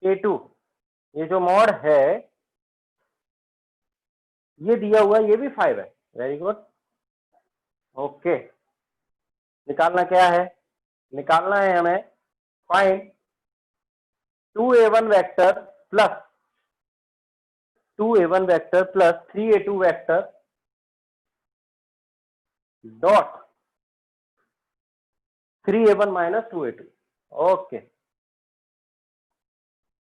A2, ये जो मॉड है ये दिया हुआ ये भी 5 है। Very good. ओके, निकालना क्या है? निकालना है हमें find 2a1 vector plus 2a1 vector plus 3a2 vector dot 3a1 minus 2a2। Okay,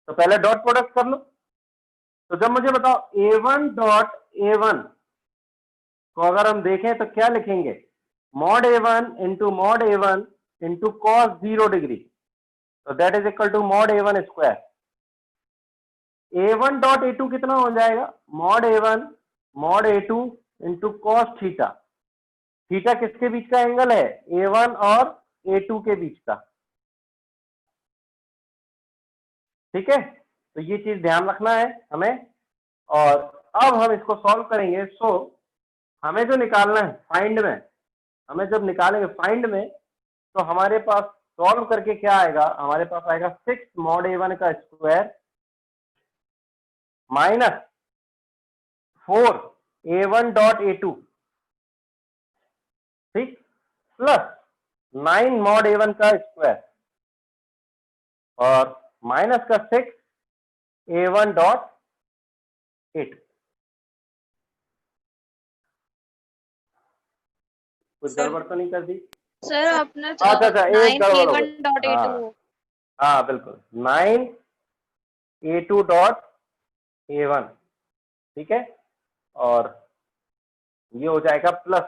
तो पहले डॉट प्रोडक्ट कर लो। तो जब मुझे बताओ a1 डॉट a1 को अगर हम देखें तो क्या लिखेंगे? Mod a1 into mod a1 into cos 0 degree, तो that is equal to mod a1 square. a1 dot a2 कितना हो जाएगा? Mod a1 mod a2 into cos theta. Theta किसके बीच का एंगल है? a1 और a2 के बीच का। ठीक है, तो ये चीज ध्यान रखना है हमें। और अब हम इसको सॉल्व करेंगे। सो हमें जो निकालना है फाइंड में, हमें जब निकालेंगे फाइंड में, तो हमारे पास सॉल्व करके क्या आएगा? हमारे पास आएगा 6 मॉड a1 का square minus 4 a1 dot a2, ठीक, प्लस 9 मॉड a1 का स्क्वायर और माइनस का 6 a1 डॉट a2। कुछ गड़बड़ तो नहीं कर दी? सर आपने अच्छा अच्छा, एक 9 गड़बड़ हो a1 गई। डॉट हाँ a2। हाँ बिल्कुल, 9 a2 डॉट a1, ठीक है, और ये हो जाएगा plus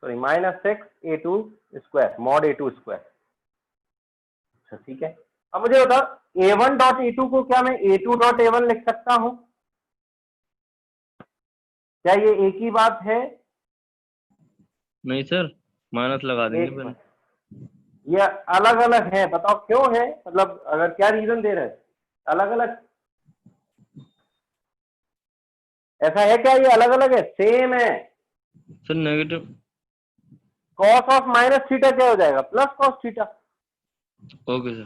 sorry minus 6 a2 square mod a2 square. अच्छा ठीक है, अब मुझे बता a1 डॉट a2 को क्या मैं a2 डॉट a1 लिख सकता हूं? क्या ये एक ही बात है? नहीं सर, माइनस लगा देंगे पहले। ये अलग अलग है, बताओ क्यों है? मतलब अगर क्या रीजन दे रहे हैं अलग अलग? ऐसा है क्या ये अलग अलग है? सेम है sir. Negative cos of minus theta क्या हो जाएगा? Plus cos theta. Okay sir,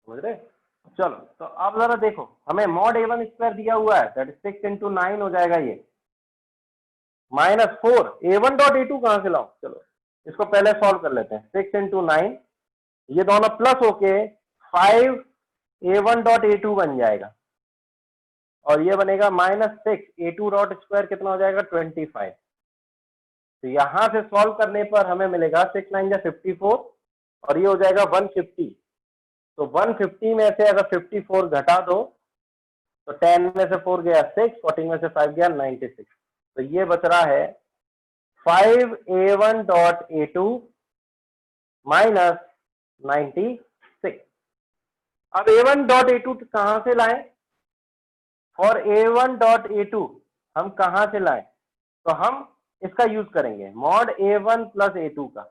समझ रहे? चलो तो अब जरा देखो, हमें मॉड a1 स्क्वायर दिया हुआ है, दैट इज 6 इंटू 9 हो जाएगा ये, माइनस 4 a1 डॉट a2 कहां से लाऊं? चलो इसको पहले सॉल्व कर लेते हैं। 6 इंटू 9, ये दोनों प्लस होके 5 a1 डॉट a2 बन जाएगा और ये बनेगा माइनस 6 a2 डॉट स्क्वायर कितना हो जाएगा? 25। तो यहां से सॉल्व करने पर हमें मिलेगा 6 9 जा 54 और ये हो जाएगा 150। तो 150 में से अगर 54 घटा दो तो 10 में से 4 गया 6, 14 में से 5 गया 96। तो ये बच रहा है 5 a1 डॉट a2 माइनस 96। अब a1 डॉट a2 कहां से लाएं? और a1 डॉट a2 हम कहां से लाएं? तो हम इसका यूज करेंगे मॉड a1 प्लस a2 का।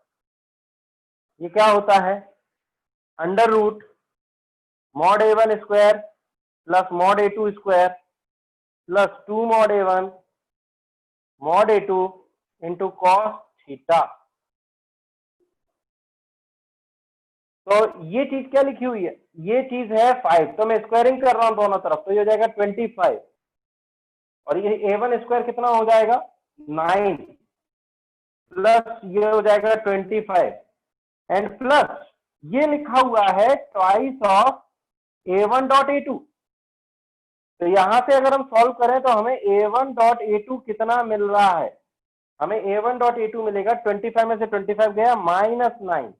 ये क्या होता है? Under root mod a1 square plus mod a2 square plus 2 mod a1 mod a2 into cos theta. तो ये चीज क्या लिखी हुई है? ये चीज है 5, तो मैं स्क्वायरिंग कर रहा हूं दोनों तरफ, तो ये हो जाएगा 25 और ये a1 स्क्वायर कितना हो जाएगा? 9 प्लस ये हो जाएगा 25 एंड प्लस ये लिखा हुआ है twice of a1 dot a2। तो यहां से अगर हम सॉल्व करें तो हमें a1 डॉट a2 कितना मिल रहा है? हमें a1 डॉट a2 मिलेगा 25 में से 25 गया माइनस 9।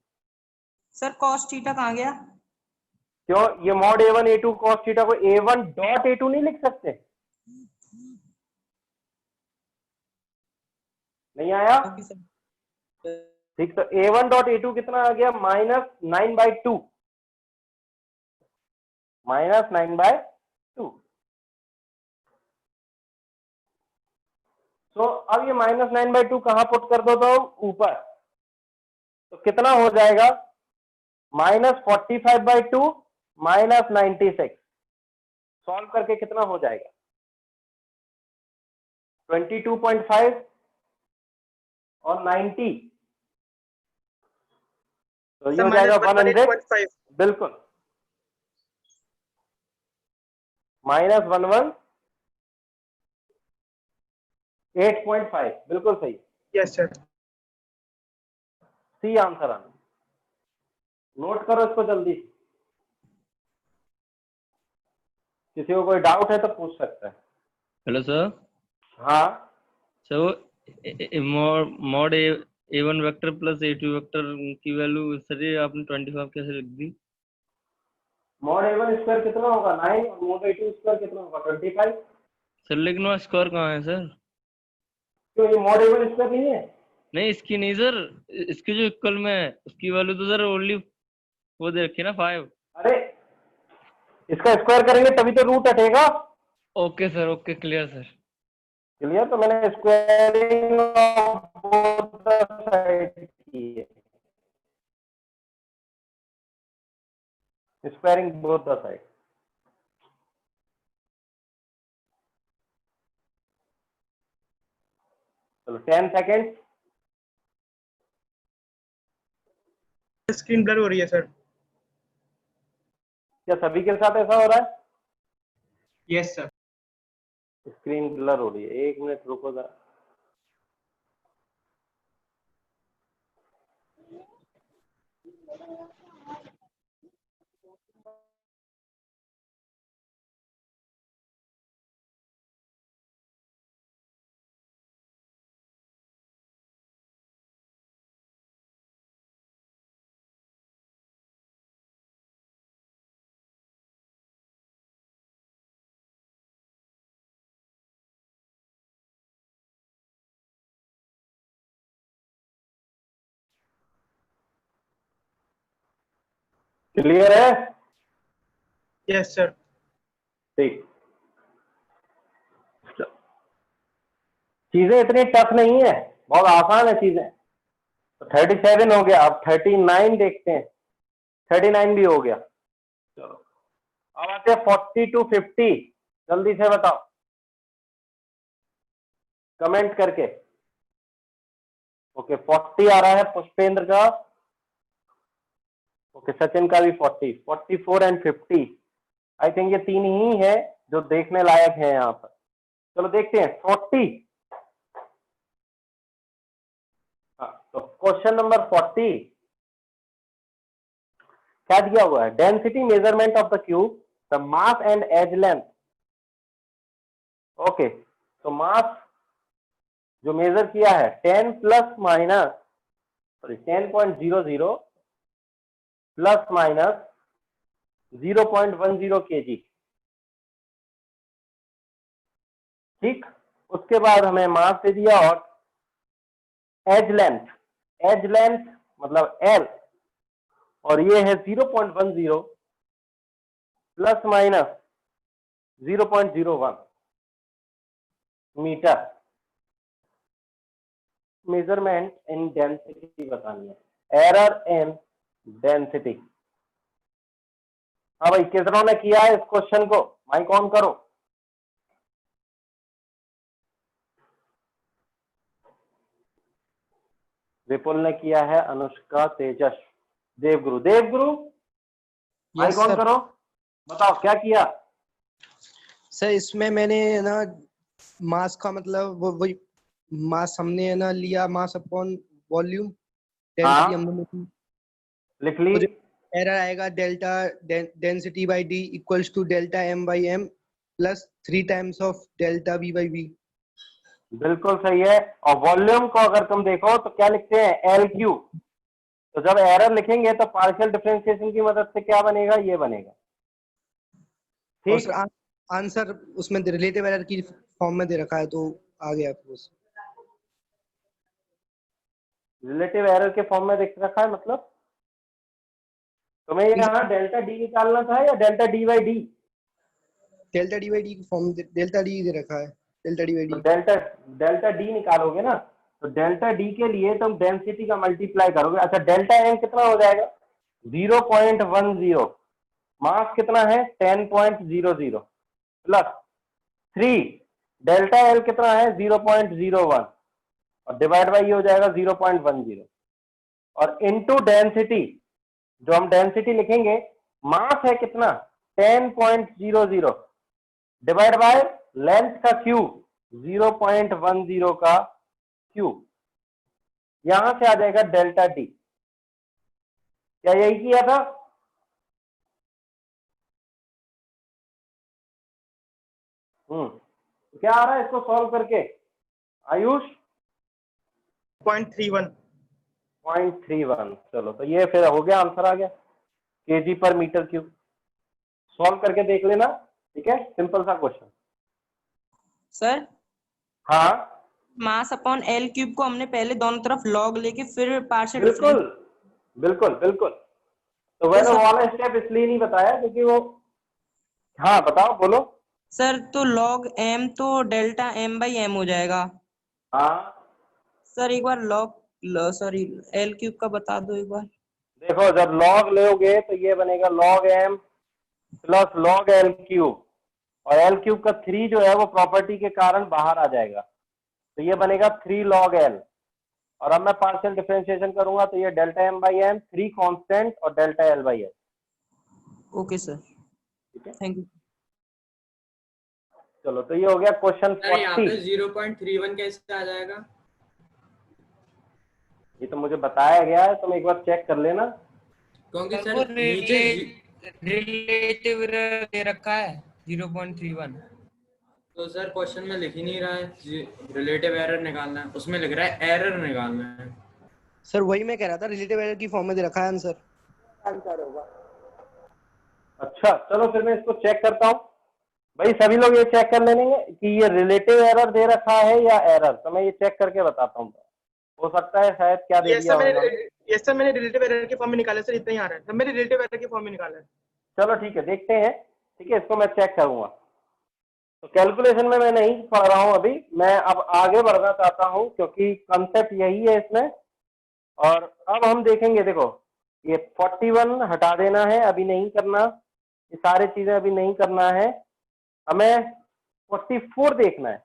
सर कॉस थीटा कहाँ गया? क्यों? ये mod a1 a2 cos theta को a1 डॉट a2 नहीं लिख सकते? नहीं आया? ठीक, तो a1 डॉट a2 कितना आ गया? Minus 9/2, minus 9/2। तो अब ये माइनस 9/2 कहां पुट कर दो? तो ऊपर, तो कितना हो जाएगा? Minus 45/2 minus 96। सॉल्व करके कितना हो जाएगा? 22.5 और 90, तो ये हो जाएगा 100। बिल्कुल, माइनस 11 8.5 बिल्कुल सही। Yes sir. सी आंसर आना, नोट करो इसको जल्दी। किसी को कोई डाउट है तो पूछ सकता है। Hello sir. हाँ sir mod A1 vector plus A2 vector की वैल्यू सर ये आपने 25 कैसे लिख दी? मॉड A1 स्क्वायर कितना होगा 9 और मॉड A2 स्क्वायर कितना होगा 25। सर लेकिन वहाँ स्क्वायर कहाँ है सर? क्यों ये मॉड A1 स्क्वायर नहीं है? नहीं इसकी नहीं सर, इसके जो इक्वल में है उसकी वैल्यू तो सर ओनली वो दे रखी है ना 5। अरे इसका स्क्वायर करेंगे तभी तो रूट हटेगा। Okay sir, okay clear sir. Clear, तो मैंने squaring of both the side की है, स्क्वायरिंग बोथ द साइड। चलो 10 सेकेंड। स्क्रीन ब्लर हो रही है सर। क्या सभी के साथ ऐसा हो रहा है? Yes sir. स्क्रीन ब्लर हो रही है, 1 मिनट रुको जरा। क्लियर है? Yes sir. ठीक, चीजें इतनी टफ नहीं है, बहुत आसान है चीजें। तो 37 हो गया, अब 39 देखते हैं। 39 भी हो गया। चलो अब आते हैं 40 to 50, जल्दी से बताओ कमेंट करके। ओके 40 आ रहा है पुष्पेंद्र का। ओके सचिन का भी 40, 44 एंड 50। आई थिंक ये तीन ही है जो देखने लायक है यहाँ पर। चलो देखते हैं 40। हाँ, तो क्वेश्चन नंबर 40 क्या दिया हुआ है? Density measurement of the cube, the mass and edge length. Okay तो मास जो मेजर किया है 10 plus minus sorry 10.00 plus minus 0.10 kg। ठीक, उसके बाद हमें मास दे दिया और एज लेंथ मतलब एल, और ये है 0.10 plus minus 0.01 metre. Measurement in density बतानी है, एरर इन डेंसिटी। हाँ भाई कितनों ने किया है इस क्वेश्चन को? माइक ऑन करो। विपुल ने किया है, अनुष्का, तेजस, देवगुरु माइक ऑन करो, बताओ क्या किया? सर इसमें मैंने ना मास का मतलब वही मास हमने है ना लिया, मास अपॉन वॉल्यूम, डेंसिटी हमने लिख ली। एरर आएगा delta density by D equals to delta M by M plus 3 times of delta V by V. बिल्कुल सही है। और वॉल्यूम को अगर तुम देखो तो क्या लिखते हैं? L Q. तो जब एरर लिखेंगे तो पार्शियल डिफरेंशिएशन की मदद से क्या बनेगा? ये बनेगा। ठीक, आंसर उसमें रिलेटिव एरर की फॉर्म में दे रखा है तो आ गया आपको। रिलेटिव एरर के फॉर्म में दिख रखा है मतलब तुम्हें यहाँ डेल्टा डी निकालना था या delta D by D? Delta D by D की फॉर्म डेल्टा डी दे रखा है, delta D by D. Delta D निकालोगे ना, तो डेल्टा डी के लिए तुम डेंसिटी का मल्टीप्लाई करोगे। अच्छा डेल्टा एम कितना हो जाएगा? 0.10। मास कितना है? 10.00 प्लस 3। डेल्टा एल कितना है? 0.01 और डिवाइड बाई हो जाएगा 0.10 और इनटू डेंसिटी। जो हम डेंसिटी लिखेंगे, मास है कितना? 10.00 डिवाइड बाय लेंथ का क्यूब 0.10 का क्यूब, यहां से आ जाएगा डेल्टा टी। क्या यही किया था? क्या आ रहा है इसको सॉल्व करके आयुष? 0.31। 0.31। चलो तो ये फिर हो गया, आंसर आ गया केजी पर मीटर क्यूब। सॉल्व करके देख लेना, ठीक है, सिंपल सा क्वेश्चन। सर हाँ मास अपॉन एल क्यूब को हमने पहले दोनों तरफ लॉग लेके फिर पार्शियल बिल्कुल बिल्कुल बिल्कुल। तो मैंने वाला स्टेप इसलिए नहीं बताया क्योंकि वो, हाँ बताओ बोलो। सर तो लॉग एम तो डेल्टा एम बाई एम हो जाएगा। हाँ सर एक बार लॉग सॉरी एल क्यूब का बता दो एक बार। देखो, जब लॉग लोगे तो ये बनेगा log m plus log l cube, और l क्यूब का 3 जो है वो प्रॉपर्टी के कारण बाहर आ जाएगा, तो ये बनेगा 3 log l। और अब मैं पार्शियल डिफरेंशिएशन करूंगा तो ये delta M by m, 3 constant और delta l by l. Okay sir, ठीक है, थैंक यू। चलो तो ये हो गया क्वेश्चन 40। यहाँ पे 0.31 कैसे आ जाएगा? ये तो मुझे बताया गया है, तुम एक बार चेक कर लेना। क्योंकि सर नीचे रिलेटिव एरर दे रखा है 0.31। तो सर क्वेश्चन में लिख ही नहीं रहा है रिलेटिव एरर निकालना है, उसमें लिख रहा है एरर निकालना है। सर वही मैं कह रहा था, रिलेटिव एरर की फॉर्म में दे रखा है आंसर। आंसर होगा। अच्छा चलो फिर मैं इसको चेक करता हूँ। भाई सभी लोग ये चेक कर लेंगे कि ये रिलेटिव एरर दे रखा है या एरर, तो मैं ये चेक करके बताता हूँ। हो सकता है शायद क्या दे दिया होगा। ये सर मैंने रिलेटिव एरर की फॉर्म में निकाला सर, इतना ही आ रहा है। मैंने रिलेटिव एरर की फॉर्म में निकाला है। चलो ठीक है, देखते हैं। ठीक है, इसको मैं चेक करूंगा। तो कैलकुलेशन में मैं नहीं पढ़ रहा हूं अभी, मैं अब आगे बढ़ना चाहता हूं क्योंकि कंसेप्ट यही है इसमें। और अब हम देखेंगे, देखो ये 41 हटा देना है, अभी नहीं करना, ये सारी चीजें अभी नहीं करना है, हमें 44 देखना है।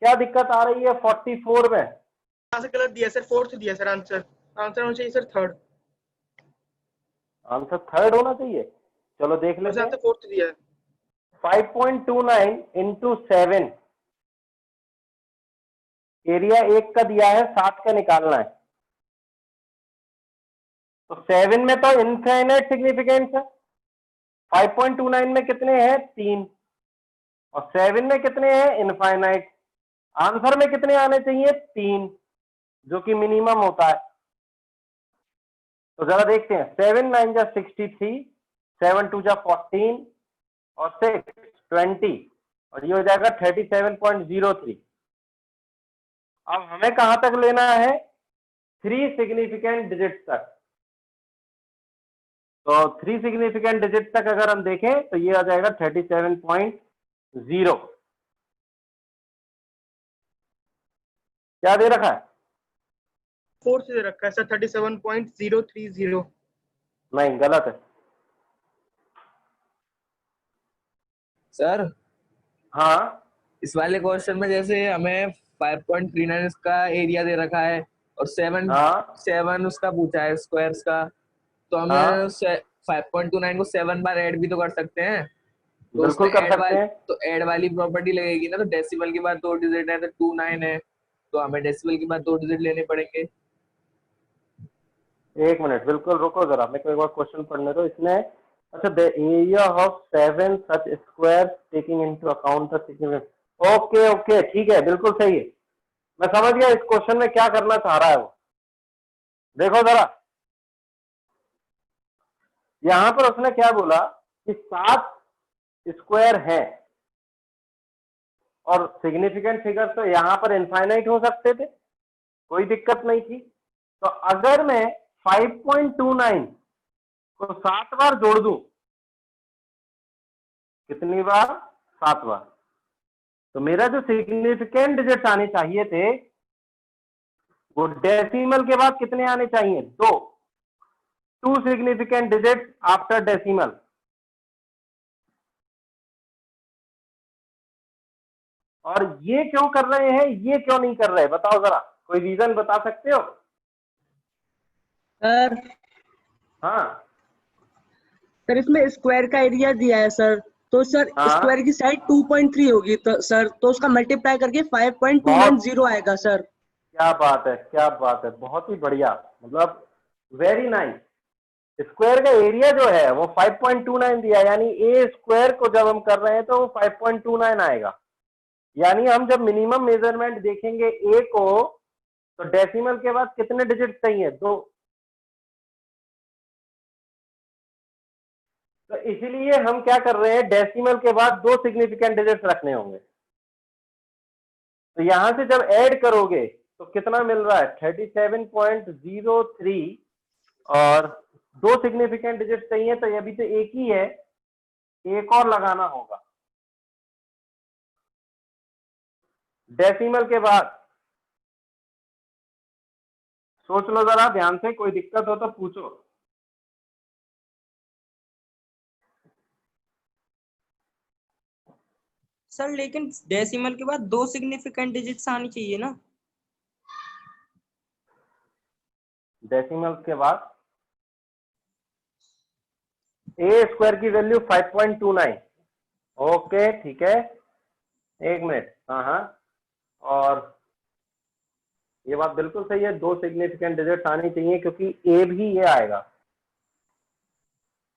क्या दिक्कत आ रही है 44 में? आंसर गलत दिया सर, 4th दिया सर आंसर। आंसर होना चाहिए सर 3rd। आंसर 3rd होना चाहिए। चलो देख लेते हैं। 4th दिया है। 5.29 इंटू 7, एरिया 1 का दिया है, 7 का निकालना है। तो 7 में तो इनफाइनाइट सिग्निफिकेंस है, 5.29 में कितने हैं 3, और 7 में कितने हैं इनफाइनाइट। आंसर में कितने आने चाहिए 3, जो कि मिनिमम होता है। तो जरा देखते हैं, 7 9 जा 63, 7 2 जा 14 और 6 20, और ये हो जाएगा 37.03। अब हमें कहां तक लेना है 3 सिग्निफिकेंट डिजिट तक। तो 3 सिग्निफिकेंट डिजिट तक अगर हम देखें तो ये आ जाएगा 37.0। क्या दे रखा है? 4th दे रखा है सर, 37.030। नहीं, गलत है सर। हाँ, इस वाले क्वेश्चन में जैसे हमें 5.39 का एरिया दे रखा है और 7 उसका पूछा है स्क्वायर्स का, तो हमें 5.29 को 7 बार ऐड भी तो कर सकते हैं। तो बिल्कुल कर सकते हैं। तो ऐड वाली प्रॉपर्टी लगेगी ना, तो डेसिमल के बाद 2 डिजिट है तो 29 है, तो हमें डेसिमल के बाद 2 डिजिट लेने पड़ेंगे। एक मिनट, बिल्कुल रुको जरा, मेरे को एक बार क्वेश्चन पढ़ने दो। इसमें अच्छा, the area of 7 such square taking into account the significance. Okay okay, ठीक है, बिल्कुल सही है, मैं समझ गया इस क्वेश्चन में क्या करना चाह रहा है वो। देखो जरा, यहां पर उसने क्या बोला कि 7 स्क्वायर है, और सिग्निफिकेंट फिगर तो यहां पर इनफाइनाइट हो सकते थे, कोई दिक्कत नहीं थी। तो अगर मैं 5.29 को 7 बार जोड़ दूं, कितनी बार? 7 बार, तो मेरा जो सिग्निफिकेंट डिजिट्स आने चाहिए थे वो डेसिमल के बाद कितने आने चाहिए? 2 सिग्निफिकेंट डिजिट्स आफ्टर डेसिमल। और ये क्यों कर रहे हैं, ये क्यों नहीं कर रहे, बताओ जरा, कोई रीजन बता सकते हो? सर हाँ सर, इसमें स्क्वायर का एरिया दिया है सर, तो सर हाँ। स्क्वायर की साइड 2.3 होगी तो सर, तो उसका मल्टीप्लाई करके 5.290 आएगा सर। क्या बात है, क्या बात है, बहुत ही बढ़िया, मतलब वेरी नाइस। स्क्वायर का एरिया जो है वो 5.29 दिया, यानी ए स्क्वायर को जब हम कर रहे हैं तो वो 5.29 आएगा। यानी हम जब मिनिमम मेजरमेंट देखेंगे ए को, तो डेसिमल के बाद कितने डिजिट चाहिए? 2। तो इसीलिए हम क्या कर रहे हैं, डेसिमल के बाद 2 सिग्निफिकेंट डिजिट्स रखने होंगे। तो यहां से जब ऐड करोगे तो कितना मिल रहा है? 37.03, और 2 सिग्निफिकेंट डिजिट चाहिए, तो ये अभी तो एक ही है, एक और लगाना होगा डेसिमल के बाद। सोच लो जरा ध्यान से, कोई दिक्कत हो तो पूछो। सर लेकिन डेसिमल के बाद 2 सिग्निफिकेंट डिजिट्स आनी चाहिए ना? डेसिमल के बाद ए स्क्वायर की वैल्यू 5.29। ओके ठीक है, एक मिनट। हाँ, और ये बात बिल्कुल सही है, 2 सिग्निफिकेंट डिजिट्स आनी चाहिए, क्योंकि ए भी ये आएगा।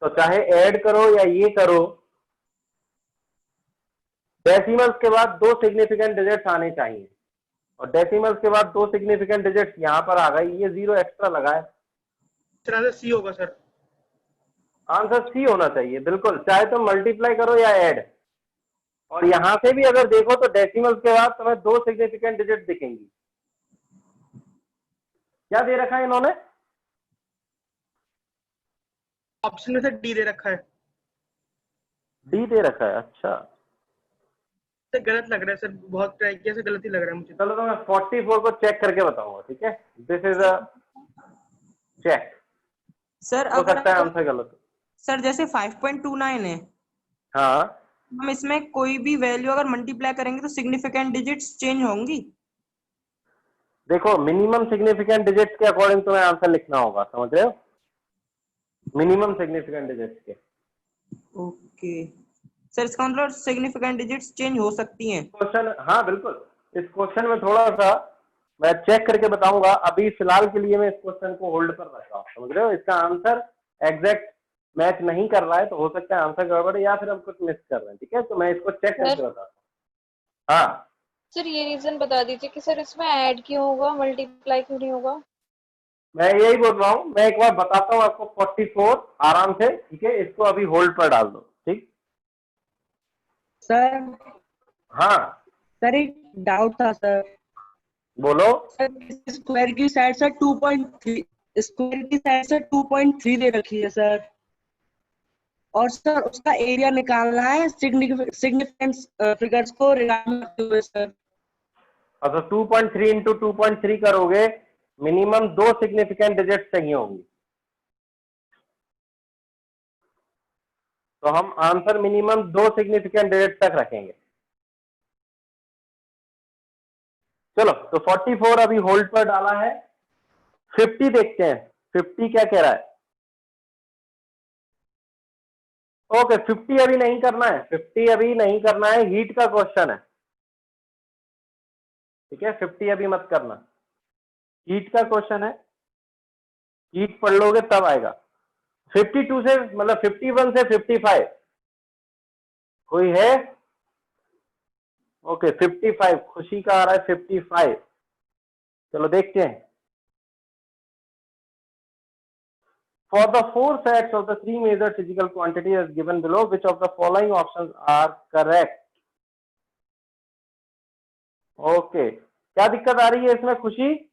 तो चाहे ऐड करो या ये करो, डेसिमल्स के बाद 2 सिग्निफिकेंट डिजिट्स आने चाहिए, और डेसिमल्स के बाद 2 सिग्निफिकेंट डिजिट्स यहाँ पर आ गई, ये 0 एक्स्ट्रा लगा है। आंसर सी होगा सर। आंसर सी होना चाहिए, बिल्कुल, चाहे तुम मल्टीप्लाई करो या ऐड। और यहां से भी अगर देखो तो डेसिमल्स के बाद तुम्हें 2 सिग्निफिकेंट डिजिट दिखेंगी। क्या दे रखा है इन्होंने? ऑप्शन में से डी दे रखा है। डी दे रखा है, अच्छा। सर गलत लग रहा है सर, बहुत ट्राई किया से गलत ही लग रहा है मुझे। चलो तो मैं 44 को चेक करके बताऊंगा, ठीक है? This is a check. Sir हो अगर सकता है आंसर गलत हो। सर जैसे 5.29 है, हाँ, हम इसमें कोई भी वैल्यू अगर मल्टीप्लाई करेंगे तो सिग्निफिकेंट डिजिट्स चेंज होंगी? देखो मिनिमम सिग्निफिकेंट डिजिट्स के अकॉर्डिंग तुम्हें आंसर लिखना होगा, समझ रहे हो? मिनिमम सिग्निफिकेंट डिजिट्स के। ओके सर, इसका मतलब सिग्निफिकेंट डिजिट्स चेंज हो सकती हैं? क्वेश्चन, हाँ बिल्कुल, इस क्वेश्चन में थोड़ा सा मैं चेक करके बताऊंगा। अभी फिलहाल के लिए मैं इस क्वेश्चन को होल्ड पर रख रहा हूँ, समझ रहे हो? इसका आंसर एग्जैक्ट मैच नहीं कर रहा है, तो हो सकता है आंसर गड़बड़ है या फिर हम कुछ मिस कर रहे हैं, ठीक है? तो मैं इसको चेक करके बताता हूँ। हाँ सर ये रीजन बता दीजिए कि सर इसमें ऐड क्यों होगा, मल्टीप्लाई क्यों नहीं होगा? मैं यही बोल रहा हूँ, मैं एक बार बताता हूँ आपको 44 आराम से, ठीक है? इसको अभी होल्ड पर डाल दो, ठीक? सर हाँ सर एक डाउट था सर। बोलो। सर स्क्वायर की साइड से 2.3, स्क्वायर की साइड से 2.3 दे रखी है सर, और सर उसका एरिया निकालना है सिग्निफिकेंस फिगर्स को रिगार्ड करते हुए सर। अच्छा 2.3 इंटू 2.3 करोगे, मिनिमम 2 सिग्निफिकेंट डिजिट चाहिए होंगी, तो हम आंसर मिनिमम 2 सिग्निफिकेंट डिजिट तक रखेंगे। चलो तो 44 अभी होल्ड पर डाला है। 50 देखते हैं, 50 क्या कह रहा है? ओके 50 अभी नहीं करना है, 50 अभी नहीं करना है, हीट का क्वेश्चन है, ठीक है? 50 अभी मत करना, हीट का क्वेश्चन है, हीट पढ़ लोगे तब आएगा। 52 से मतलब 51 से 55 कोई है? ओके 55 खुशी का आ रहा है, 55। चलो देखते हैं। For the 4 sets of the 3 measured physical quantities as given below, which of the following options are correct? Okay क्या दिक्कत आ रही है इसमें खुशी?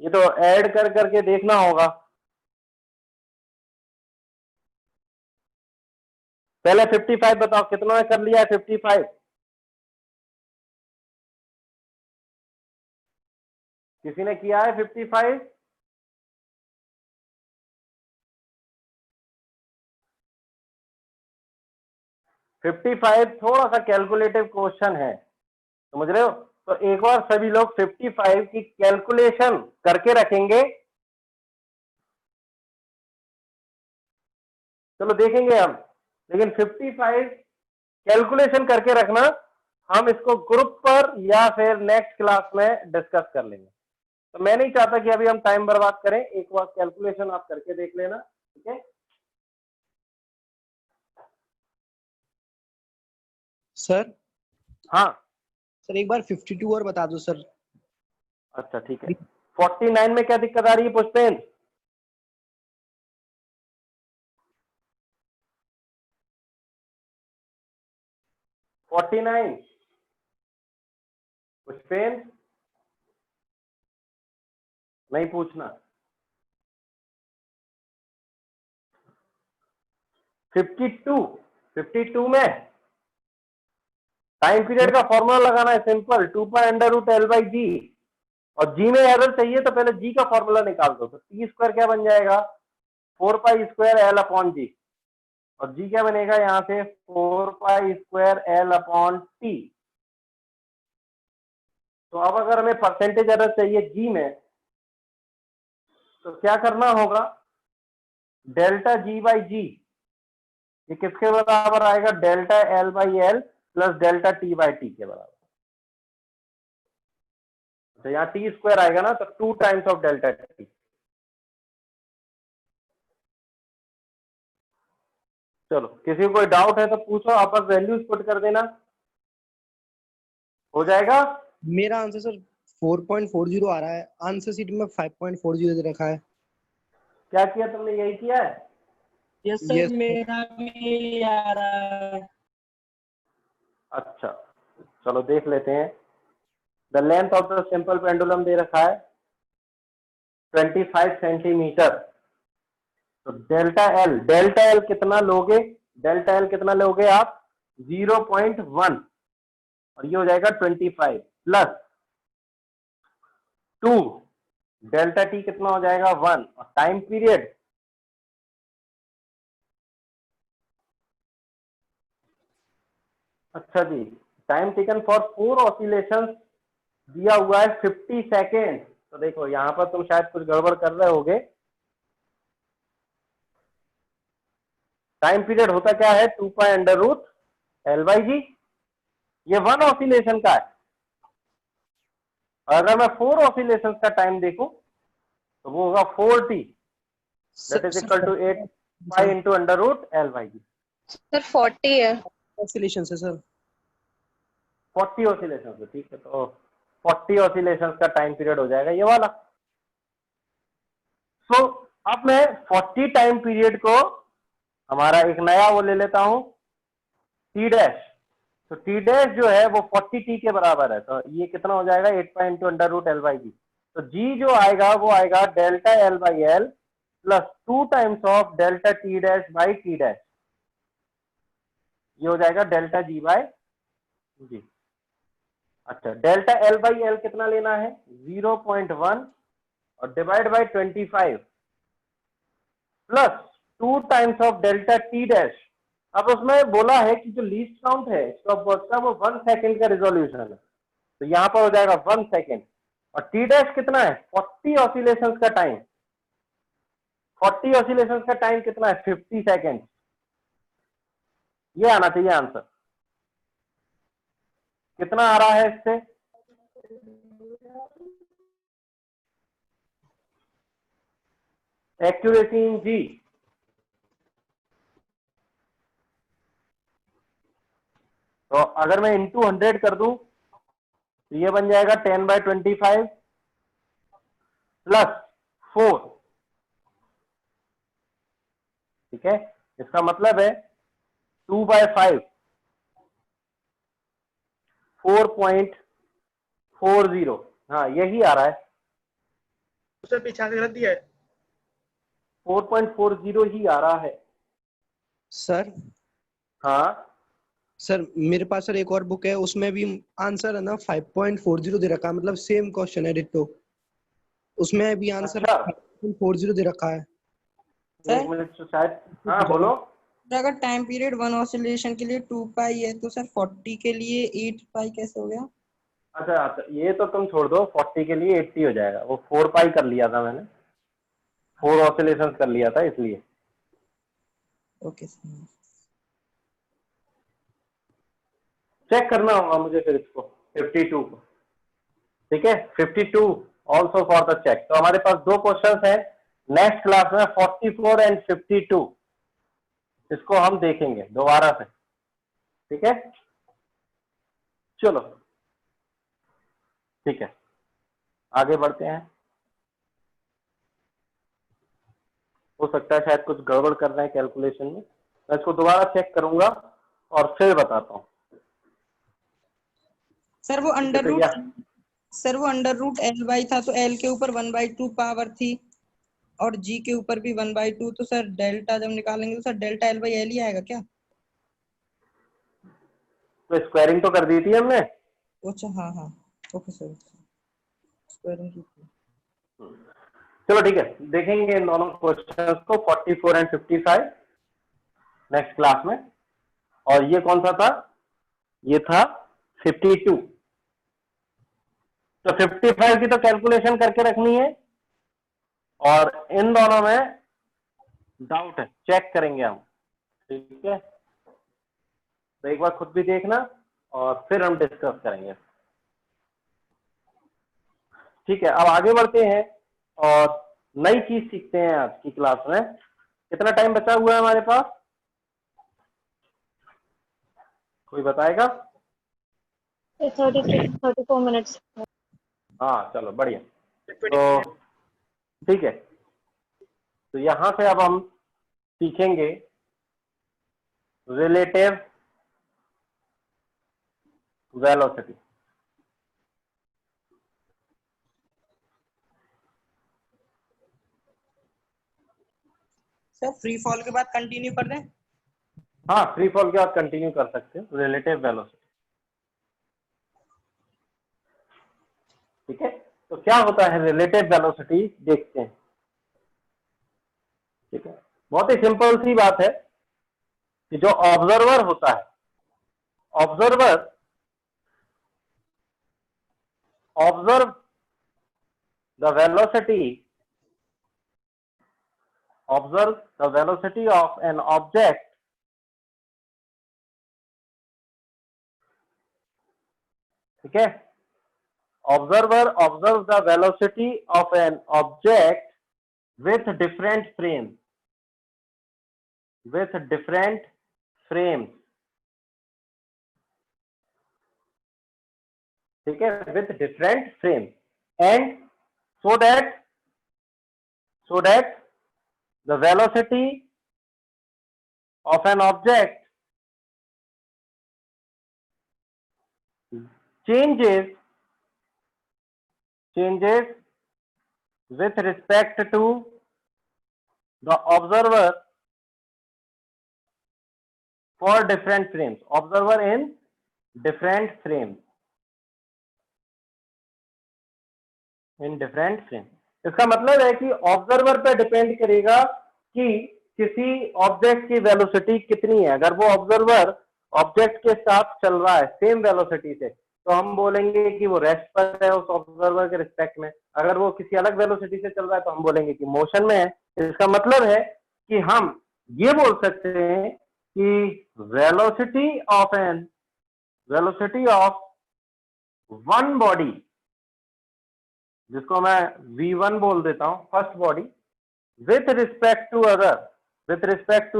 ये तो ऐड कर करके देखना होगा। पहले 55 बताओ, कितना कर लिया है 55? किसी ने किया है 55? फिफ्टी फाइव थोड़ा सा कैलकुलेटिव क्वेश्चन है, समझ रहे हो? तो एक बार सभी लोग 55 की कैलकुलेशन करके रखेंगे, चलो देखेंगे हम, लेकिन 55 कैलकुलेशन करके रखना, हम इसको ग्रुप पर या फिर नेक्स्ट क्लास में डिस्कस कर लेंगे। तो मैं नहीं चाहता कि अभी हम टाइम बर्बाद करें, एक बार कैलकुलेशन आप करके देख लेना, ठीक है। सर हाँ सर एक बार 52 और बता दो सर। अच्छा ठीक है। 49 में क्या दिक्कत आ रही है पुष्पेंद्र? पुष्पेंद्र नहीं पूछना। 52 में टाइम पीरियड का फॉर्मूला लगाना है सिंपल, 2π√L/g, और जी में एरर चाहिए तो पहले जी का फॉर्मूला निकाल दो। तो टी स्क्वायर क्या बन जाएगा? 4π²L/g, और जी क्या बनेगा यहां से? 4π²L/t। तो अब अगर हमें परसेंटेज एरर चाहिए जी में, तो क्या करना होगा? डेल्टा g/g, ये किसके बराबर आएगा? Delta L/L plus delta t/t के बराबर। तो यहाँ टी स्क्वायर आएगा ना, तो 2 टाइम्स ऑफ डेल्टा टी। चलो किसी को कोई डाउट है तो पूछो, आप बस वैल्यूज पुट कर देना, हो जाएगा। मेरा आंसर सर 4.40 आ रहा है, आंसर शीट में 5.40 दे रखा है। क्या किया तुमने? यही किया है? यस सर, मेरा भी आ रहा है। अच्छा चलो देख लेते हैं। The length of the simple pendulum दे रखा है 25 सेंटीमीटर। तो डेल्टा एल कितना लोगे? डेल्टा एल कितना लोगे आप? 0.1, और ये हो जाएगा 25 प्लस 2, डेल्टा टी कितना हो जाएगा? 1, और टाइम पीरियड अच्छा जी, टाइम टेकन फॉर 4 ऑसिलेशंस दिया हुआ है 50 सेकेंड। तो देखो यहां पर तुम शायद कुछ गड़बड़ कर रहे होगे। टाइम पीरियड होता क्या है? 2π√L/g, ये 1 ऑसिलेशन का है। अगर मैं 4 ऑसिलेशन का टाइम देखूं तो वो होगा 4t, that is equal to 8π × √L/g। Sir 40 है ऑसिलेशन है सर। 40 ऑसिलेशन है, ठीक है। तो 40 ऑसिलेशन का टाइम पीरियड हो जाएगा ये वाला। सो अब मैं 40 टाइम पीरियड को हमारा एक नया वो ले लेता हूं, टी डैश। तो टी डैश जो है वो 40t के बराबर है। तो ये कितना हो जाएगा? 8π × √L/g। तो g जो आएगा वो आएगा delta L/L plus 2 times of delta t dash by T dash. ये हो जाएगा डेल्टा g/g। अच्छा, डेल्टा L/L कितना लेना है? 0.1, और divide by 25 plus 2 times of delta T dash. अब उसमें बोला है कि जो लीस्ट काउंट है स्टॉपवॉच का वो 1 सेकेंड का रिजोल्यूशन है, तो यहां पर हो जाएगा 1 सेकेंड। और टी डैश कितना है? 40 ऑसिलेशंस का टाइम। 40 ऑसिलेशंस का टाइम कितना है? 50 सेकेंड। ये आना चाहिए आंसर। कितना आ रहा है इससे? एक्यूरेसी इन जी, तो अगर मैं इंटू 100 कर दूं तो ये बन जाएगा 10/25 प्लस 4, ठीक है। इसका मतलब है 2/5, 4.40। हाँ यही आ रहा है, उससे पीछे गलत दिया है। 4.40 ही आ रहा है सर। हाँ सर मेरे पास सर एक और बुक है, उसमें भी आंसर है ना 5.40 दे रखा है, मतलब सेम क्वेश्चन है डिट्टो, उसमें भी आंसर 5.40 दे रखा है। एक मिनट शायद। हाँ बोलो। अगर टाइम पीरियड 1 ऑसिलेशन के लिए 2π है तो सर 40 के लिए 8π कैसे हो गया? अच्छा ये तो तुम छोड़ दो, 40 के लिए 80 हो जाएगा। वो 4π कर लिया था मैंने, 4 ऑसिलेशंस कर लिया था इसलिए। Okay sir. चेक करना होगा मुझे फिर इसको 52 को, ठीक है। 52 ऑल्सो फॉर द चेक। तो हमारे पास दो क्वेश्चंस हैं नेक्स्ट क्लास में, 44 एंड 52। इसको हम देखेंगे दोबारा से, ठीक है। चलो ठीक है, आगे बढ़ते हैं। हो सकता है शायद कुछ गड़बड़ कर रहे हैं कैलकुलेशन में, मैं इसको दोबारा चेक करूंगा और फिर बताता हूँ। सर वो अंडर रूट L/, था तो L के ऊपर 1/2 पावर थी और G के ऊपर भी 1/2, तो सर डेल्टा जब निकालेंगे तो सर डेल्टा L/L ही आएगा क्या? तो स्क्वायरिंग तो कर दी थी हमने। अच्छा हाँ हाँ ओके सर, स्क्वायरिंग की। चलो ठीक है, देखेंगे इन दोनों क्वेश्चंस को 44 एंड 55 नेक्स्ट क्लास में। और ये कौन सा था? ये था 52। तो 55 की तो कैलकुलेशन करके रखनी है और इन दोनों में डाउट है, चेक करेंगे हम, ठीक है। तो एक बार खुद भी देखना और फिर हम डिस्कस करेंगे, ठीक है। अब आगे बढ़ते हैं और नई चीज सीखते हैं आज की क्लास में। कितना टाइम बचा हुआ है हमारे पास, कोई बताएगा? 34 मिनट्स। हाँ चलो बढ़िया। तो ठीक है, तो यहां से अब हम सीखेंगे relative velocity. Sir free fall के बाद कंटिन्यू कर दें? हाँ फ्री फॉल के बाद कंटिन्यू कर सकते हैं रिलेटिव वेलोसिटी, ठीक है। तो क्या होता है रिलेटिव वेलोसिटी, देखते हैं, ठीक है। बहुत ही सिंपल सी बात है कि जो ऑब्जर्वर होता है, observe the velocity of an object ठीक है। Observer observes the velocity of an object with different frames, ठीक है, with different frames, and so that the velocity of an object changes with respect to the observer for different frames, observer in different frames, इसका मतलब है कि observer पे depend करेगा कि किसी ऑब्जेक्ट की वेलोसिटी कितनी है। अगर वो ऑब्जर्वर ऑब्जेक्ट के साथ चल रहा है सेम वेलोसिटी से, तो हम बोलेंगे कि वो रेस्ट पर है उस ऑब्जर्वर के रिस्पेक्ट में। अगर वो किसी अलग वेलोसिटी से चल रहा है तो हम बोलेंगे कि मोशन में है। इसका मतलब है कि हम ये बोल सकते हैं कि वेलोसिटी ऑफ वन बॉडी, जिसको मैं V1 बोल देता हूं, first body, with respect to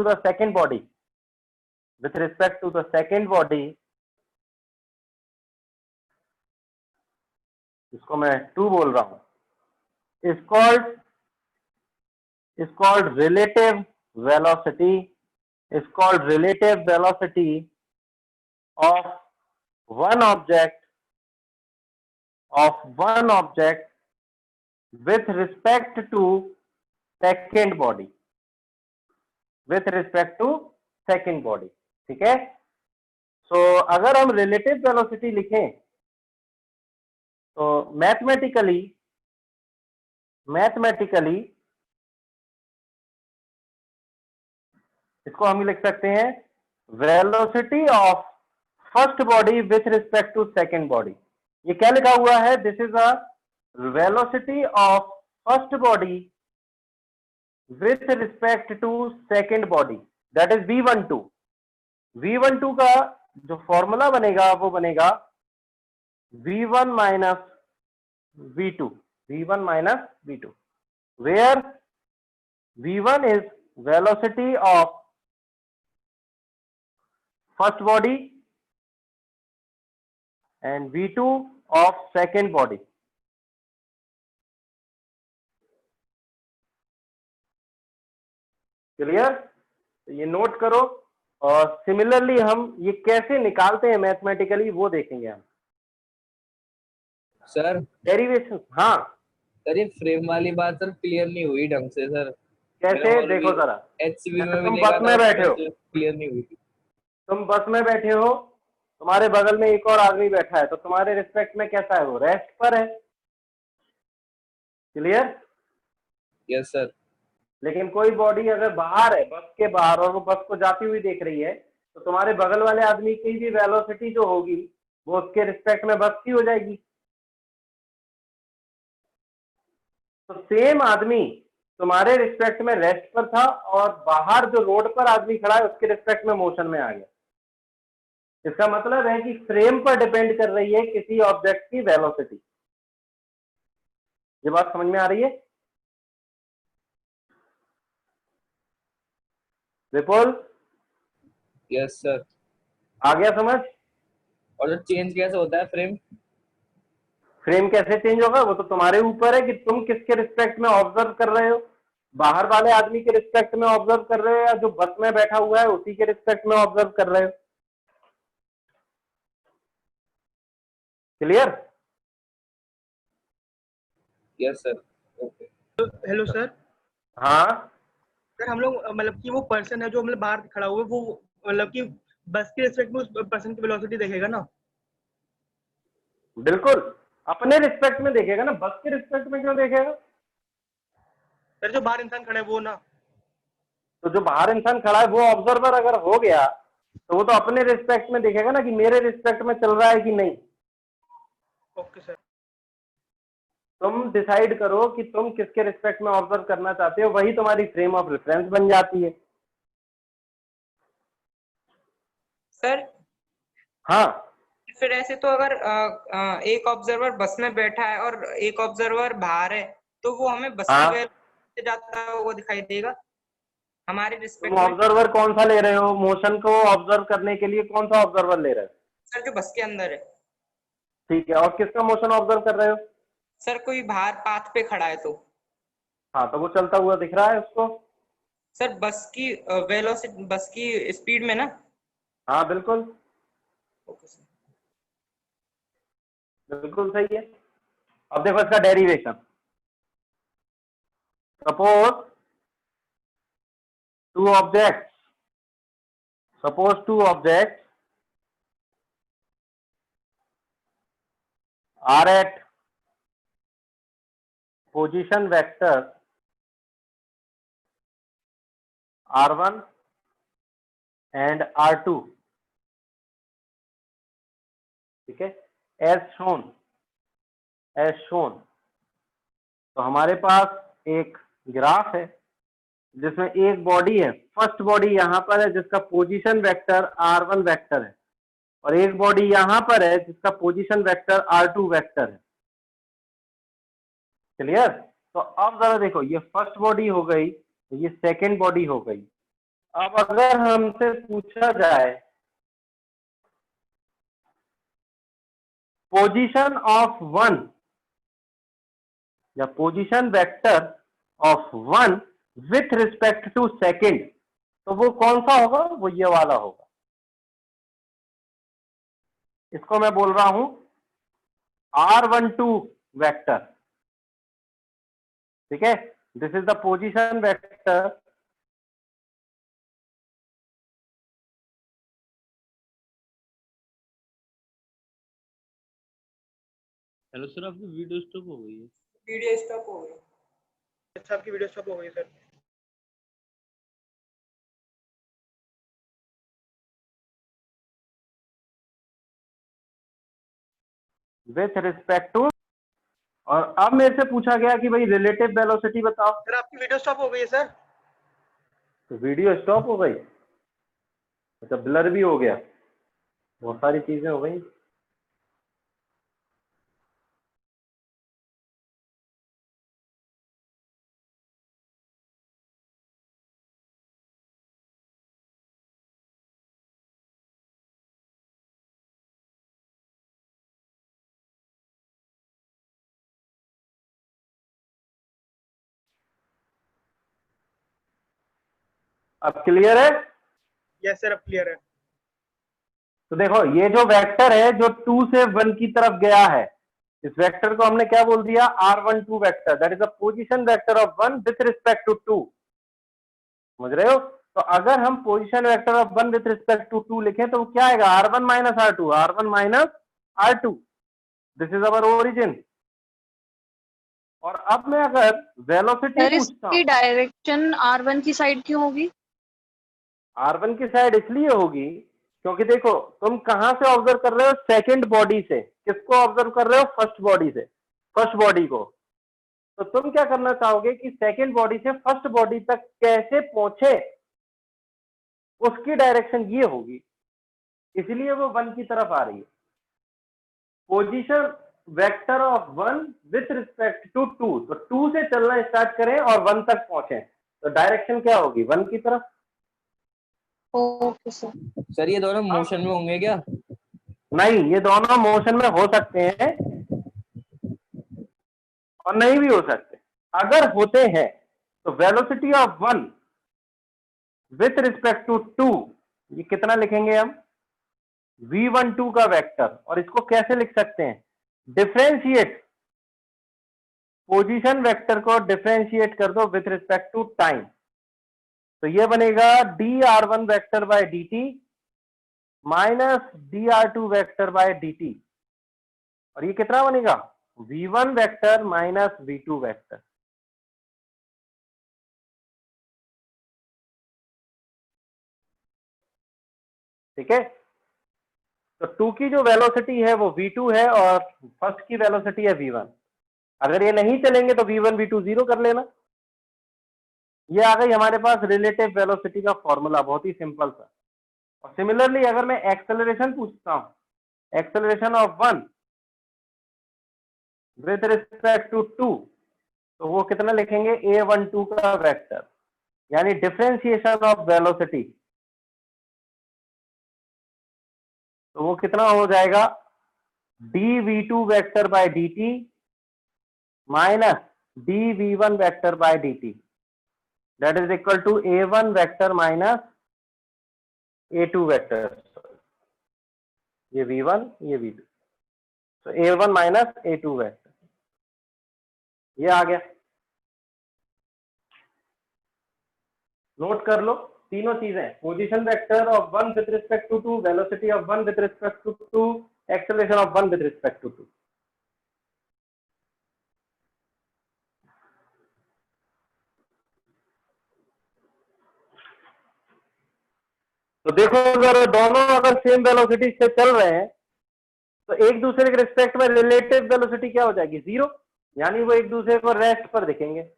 the second body, जिसको मैं 2 बोल रहा हूं, is called relative velocity of one object with respect to second body, ठीक है। सो अगर हम रिलेटिव वेलोसिटी लिखें तो मैथमेटिकली इसको हम लिख सकते हैं velocity of first body with respect to second body. ये क्या लिखा हुआ है? This is a velocity of first body with respect to second body, that is v12। v12 का जो फॉर्मूला बनेगा वो बनेगा v1 minus v2, v1 minus v2, where v1 is velocity of first body and v2 of second body। Clear? तो ये note करो, और similarly हम ये कैसे निकालते हैं मैथमेटिकली वो देखेंगे हम। सर डेरिवेशन, हाँ सर, ये फ्रेम वाली बात सर क्लियर नहीं हुई ढंग से सर। कैसे? देखो जरा, HCV में तुम मिलेगा बस में बैठे हो, क्लियर नहीं हुई। तुम बस में बैठे हो, तुम्हारे बगल में एक और आदमी बैठा है, तो तुम्हारे रिस्पेक्ट में कैसा है? वो रेस्ट पर है। क्लियर? Yes sir. लेकिन कोई बॉडी अगर बाहर है, बस के बाहर, और वो बस को जाती हुई देख रही है, तो तुम्हारे बगल वाले आदमी की भी वेलोसिटी जो होगी वो उसके रिस्पेक्ट में बस की हो जाएगी। तो सेम आदमी तुम्हारे रिस्पेक्ट में रेस्ट पर था, और बाहर जो रोड पर आदमी खड़ा है उसके रिस्पेक्ट में मोशन में आ गया। इसका मतलब है कि फ्रेम पर डिपेंड कर रही है किसी ऑब्जेक्ट की वेलोसिटी। ये बात समझ में आ रही है? विपुल? Yes sir. आ गया समझ? और जो चेंज कैसे होता है फ्रेम? फ्रेम कैसे चेंज होगा वो तो तुम्हारे ऊपर है कि तुम किसके रिस्पेक्ट में ऑब्जर्व कर रहे हो। बाहर वाले आदमी के रिस्पेक्ट में ऑब्जर्व कर रहे हो, या जो बस में बैठा हुआ है उसी के रिस्पेक्ट में ऑब्जर्व कर रहे हो। Clear? Yes sir. Okay. Hello sir. हाँ सर, हम लोग मतलब कि वो पर्सन है जो मतलब बाहर खड़ा हुआ है, वो मतलब कि बस के रिस्पेक्ट में उस पर्सन की वेलोसिटी देखेगा ना? बिल्कुल, अपने रिस्पेक्ट में देखेगा ना, बस के रिस्पेक्ट में क्यों देखेगा? सर, जो बाहर इंसान खड़ा है वो ना। तो जो बाहर इंसान खड़ा है वो ऑब्जर्वर अगर हो गया तो वो तो अपने रिस्पेक्ट में देखेगा ना कि मेरे रिस्पेक्ट में चल रहा है कि नहीं। Okay sir. तुम डिसाइड करो कि तुम किसके रिस्पेक्ट में ऑब्जर्व करना चाहते हो, वही तुम्हारी फ्रेम ऑफ रेफरेंस बन जाती है। सर हाँ, फिर ऐसे तो अगर एक ऑब्जर्वर बस में बैठा है और एक ऑब्जर्वर बाहर है, तो वो हमें बस की वेल से जाता हुआ दिखाई देगा हमारे रिस्पेक्ट तुम में। ऑब्जर्वर कौन सा ले रहे हो? मोशन को ऑब्जर्व करने के लिए कौन सा ऑब्जर्वर ले रहे हो? सर, जो बस के अंदर है। ठीक है, और किसका मोशन ऑब्जर्व कर रहे हो? सर, कोई बाहर पाथ पे खड़ा है तो। हाँ, तो वो चलता हुआ दिख रहा है उसको। सर, बस की वेलोसिटी, बस की स्पीड में ना? हाँ बिल्कुल। Okay sir. बिल्कुल सही है। अब देखो इसका derivation. Suppose two objects are at position vector r1 and r2, ठीक है, as shown। तो हमारे पास एक ग्राफ है जिसमें एक बॉडी है, फर्स्ट बॉडी यहां पर है जिसका पोजीशन वेक्टर r1 वेक्टर है, और एक बॉडी यहां पर है जिसका पोजीशन वेक्टर r2 वेक्टर है। क्लियर? तो अब जरा देखो, ये फर्स्ट बॉडी हो गई, ये सेकंड बॉडी हो गई। अब अगर हमसे पूछा जाए पोजीशन ऑफ वन या position vector of one with respect to second, तो वो कौन सा होगा? वो ये वाला होगा। इसको मैं बोल रहा हूं r12 वेक्टर। ठीक है, this is the position vector hello sir, आपकी वीडियो स्टॉप हो गई है। वीडियो स्टॉप हो गई। अच्छा, आपकी वीडियो स्टॉप हो गई सर। विथ रिस्पेक्ट टू, और अब मेरे से पूछा गया कि भाई रिलेटिव वेलोसिटी बताओ। सर, आपकी वीडियो स्टॉप हो गई है सर। तो वीडियो स्टॉप हो गई? अच्छा ब्लर भी हो गया, बहुत सारी चीजें हो गई। अब क्लियर है? यस सर, अब क्लियर है। तो देखो ये जो वेक्टर है जो 2 से 1 की तरफ गया है, इस वेक्टर को हमने क्या बोल दिया, r12 vector, that is a position vector of 1 with respect to 2। समझ रहे हो? तो अगर हम position vector of 1 with respect to 2 लिखें तो वो क्या आएगा, r1 minus r2, r1 minus r2। This is our origin. और अब मैं अगर वेलोसिटी पूछता हूं, इसकी डायरेक्शन r1 की साइड क्यों होगी? r1 की साइड इसलिए होगी क्योंकि देखो तुम कहां से ऑब्जर्व कर रहे हो, सेकंड बॉडी से। किसको ऑब्जर्व कर रहे हो, फर्स्ट बॉडी से, फर्स्ट बॉडी को। तो तुम क्या करना चाहोगे कि सेकंड बॉडी से फर्स्ट बॉडी तक कैसे पहुंचे, उसकी डायरेक्शन ये होगी, इसलिए वो 1 की तरफ आ रही है। Position vector of 1 with respect to 2, तो 2 से चलना स्टार्ट करें और 1 तक पहुंचे, तो डायरेक्शन क्या होगी, 1 की तरफ। ओके सर ये दोनों मोशन में होंगे क्या? नहीं, ये दोनों मोशन में हो सकते हैं और नहीं भी हो सकते। अगर होते हैं तो velocity of 1 with respect to 2, ये कितना लिखेंगे हम, v12 का वेक्टर। और इसको कैसे लिख सकते हैं, डिफरेंशिएट, पोजीशन वेक्टर को डिफरेंशिएट कर दो विथ रिस्पेक्ट टू टाइम, तो ये बनेगा dr1 vector by dt minus dr2 vector by dt। और ये कितना बनेगा, v1 vector minus v2 vector. ठीक है? तो 2 की जो वेलोसिटी है वो v2 है और फर्स्ट की वेलोसिटी है v1। अगर ये नहीं चलेंगे तो v1 v2 जीरो कर लेना। ये आ गई हमारे पास रिलेटिव वेलोसिटी का फॉर्मूला, बहुत ही सिंपल सा। और सिमिलरली अगर मैं एक्सेलरेशन पूछता हूं, acceleration of 1 with respect to 2, तो वो कितना लिखेंगे, a12 का वेक्टर, यानी डिफरेंशिएशन ऑफ वेलोसिटी। तो वो कितना हो जाएगा, dv2 vector by dt minus dv1 vector by dt, that is equal to a1 vector minus a2 vector. ये v1 ये v2, तो a1 माइनस a2 वेक्टर, ये आ गया। नोट कर लो तीनों चीजें, position vector of 1 with respect to 2, velocity of 1 with respect to 2, acceleration of 1 with respect to 2। तो देखो अगर दोनों अगर सेम वेलोसिटी से चल रहे हैं तो एक दूसरे के रिस्पेक्ट में रिलेटिव वेलोसिटी क्या हो जाएगी, जीरो, यानी वो एक दूसरे को रेस्ट पर दिखेंगे।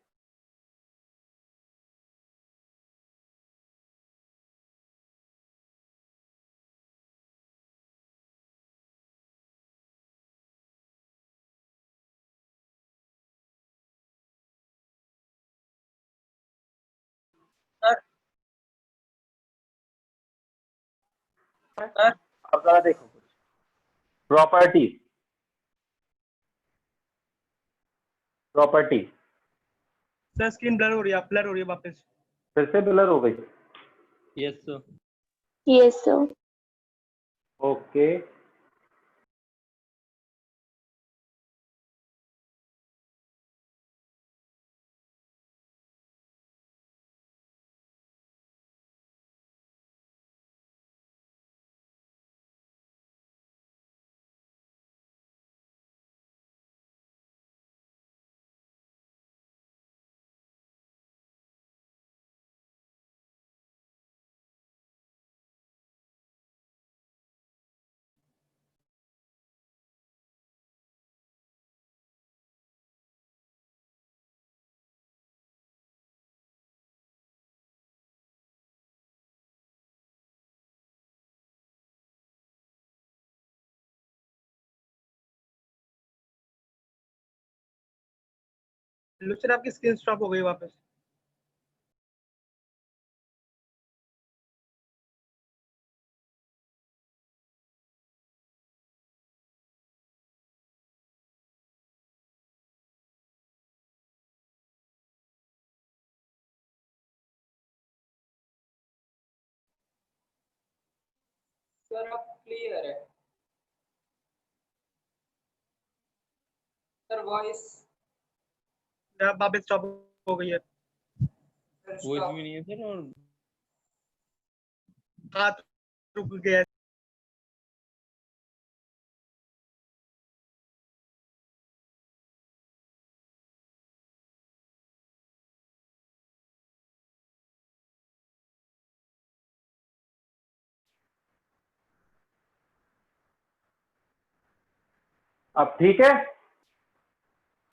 अब जरा देखो कुछ property, property sir screen blur हो रही है, ब्लर हो रही है वापस। फिर से ब्लर हो गई। Yes sir. Yes sir. Okay, लो सर, आपकी स्क्रीन स्टॉप हो गई वापस। सर अब क्लियर है सर, वॉइस वापस स्टॉप हो गई है। वॉइस भी नहीं है सर, और हाँ, रुक गया। अब ठीक है?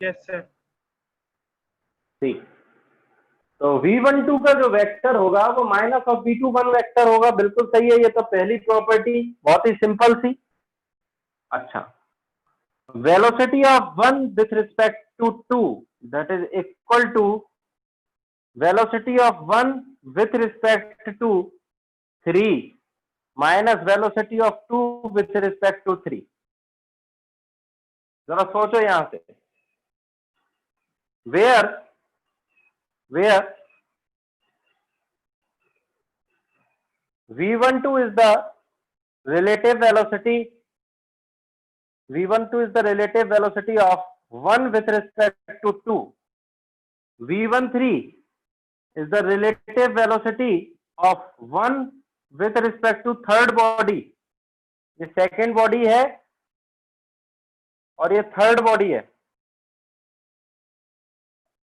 Yes sir. ठीक। तो V12 का जो वेक्टर होगा वो माइनस ऑफ V21 वेक्टर होगा। बिल्कुल सही है, ये तो पहली प्रॉपर्टी बहुत ही सिंपल सी। अच्छा, velocity of 1 with respect to 2 that is equal to velocity of 1 with respect to 3 minus velocity of 2 with respect to 3। जरा सोचो यहां से, where V12 is the relative velocity of 1 with respect to 2. V13 is the relative velocity of 1 with respect to third body. ये second body है और ये third body है।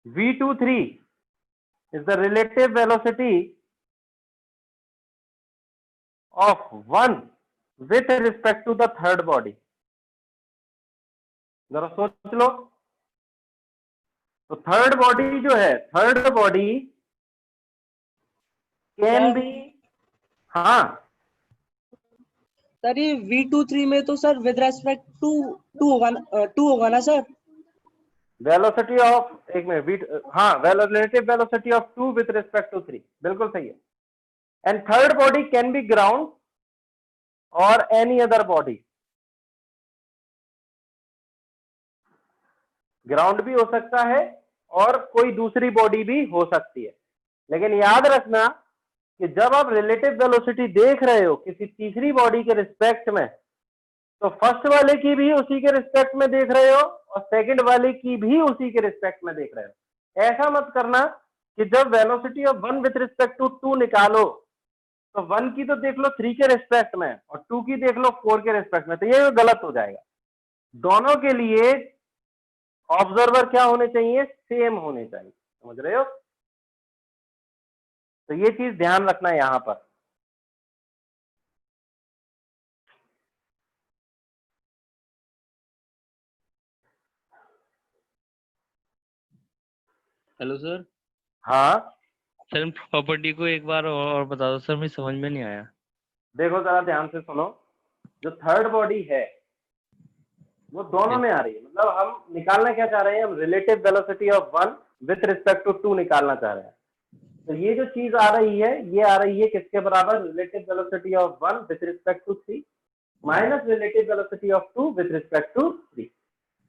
V23 is the relative velocity of 1 with respect to the third body. जरा सोच लो, तो third body जो है, थर्ड बॉडी कैन बी, हाँ सर ये V23 में तो sir with respect to two होगा ना सर? वेलोसिटी ऑफ, एक मिनट, हाँ, relative velocity of 2 with respect to 3, बिल्कुल सही है। And third body can be ground और एनी अदर बॉडी। ग्राउंड भी हो सकता है और कोई दूसरी बॉडी भी हो सकती है। लेकिन याद रखना कि जब आप रिलेटिव वेलोसिटी देख रहे हो किसी तीसरी बॉडी के रिस्पेक्ट में, तो फर्स्ट वाले की भी उसी के रिस्पेक्ट में देख रहे हो और सेकंड वाले की भी उसी के रिस्पेक्ट में देख रहे हो। ऐसा मत करना कि जब velocity of 1 with respect to 2 निकालो तो 1 की तो देख लो 3 के रिस्पेक्ट में और 2 की देख लो 4 के रिस्पेक्ट में, तो ये गलत हो जाएगा। दोनों के लिए ऑब्जर्वर क्या होने चाहिए? सेम होने चाहिए। समझ रहे हो? तो ये चीज ध्यान रखना है यहां पर। Hello sir. हाँ सर प्रॉपर्टी को एक बार और बता दो सर, मुझे समझ में नहीं आया। देखो जरा ध्यान से सुनो, जो थर्ड बॉडी है वो दोनों में आ रही है। मतलब हम निकालना क्या चाह रहे हैं? हम relative velocity of 1 with respect to 2 निकालना चाह रहे हैं। तो ये जो चीज आ रही है, ये आ रही है किसके बराबर? Relative velocity of 1 with respect to 3 minus relative velocity of 2 with respect to 3।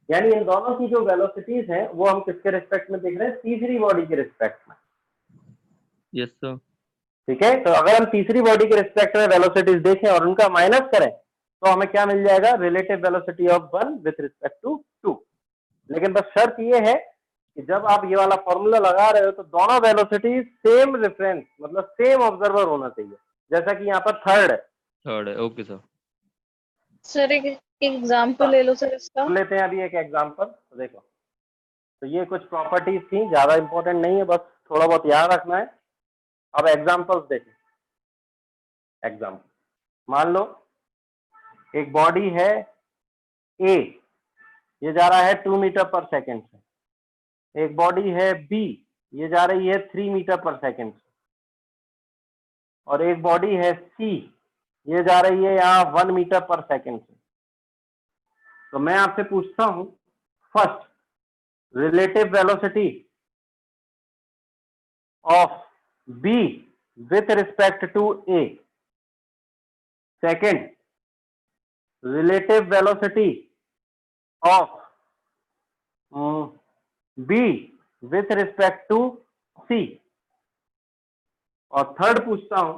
यानी इन दोनों की जो वेलोसिटीज हैं वो हम किसके रिस्पेक्ट में देख रहे हैं? तीसरी बॉडी के रिस्पेक्ट में। Yes sir. ठीक है, तो अगर हम तीसरी बॉडी के रिस्पेक्ट में वेलोसिटीज देखें और उनका माइनस करें तो हमें क्या मिल जाएगा? Relative velocity of 1 with respect to 2। लेकिन बस शर्त ये है कि जब आप ये वाला फॉर्मूला लगा रहे हो तो दोनों वेलोसिटी सेम रेफरेंस, मतलब सेम ऑब्जर्वर होना चाहिए। जैसा कि यहाँ पर थर्ड है। थर्ड है, ओके सर। सर एक एग्जांपल ले लो सर इसका। लेते हैं अभी एक एग्जांपल। तो देखो, तो ये कुछ प्रॉपर्टीज थी, ज्यादा इंपॉर्टेंट नहीं है, बस थोड़ा बहुत याद रखना है। अब एग्जांपल्स देखें। एग्जांपल, मान लो एक बॉडी है ए, ये जा रहा है 2 मीटर पर सेकेंड से। एक बॉडी है बी, ये जा रही है 3 मीटर पर सेकेंड से। और एक बॉडी है सी, ये जा रही है यहाँ 1 मीटर पर सेकेंड से। तो मैं आपसे पूछता हूं, first relative velocity of B with respect to A. Second, relative velocity of B with respect to C. और थर्ड पूछता हूं,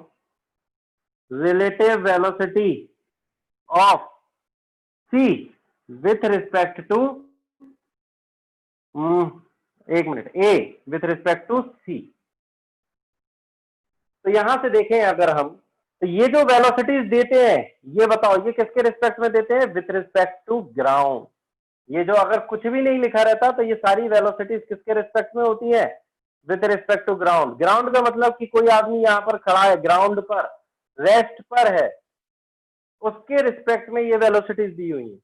relative velocity of C with respect to एक minute, A with respect to C. तो यहां से देखें अगर हम, तो ये जो वेलोसिटीज देते हैं, ये बताओ ये किसके रिस्पेक्ट में देते हैं? With respect to ground. ये जो अगर कुछ भी नहीं लिखा रहता तो ये सारी वेलोसिटीज किसके रिस्पेक्ट में होती है? With respect to ground. Ground का मतलब कि कोई आदमी यहां पर खड़ा है, ग्राउंड पर, रेस्ट पर है, उसके रिस्पेक्ट में ये वेलोसिटीज दी हुई है।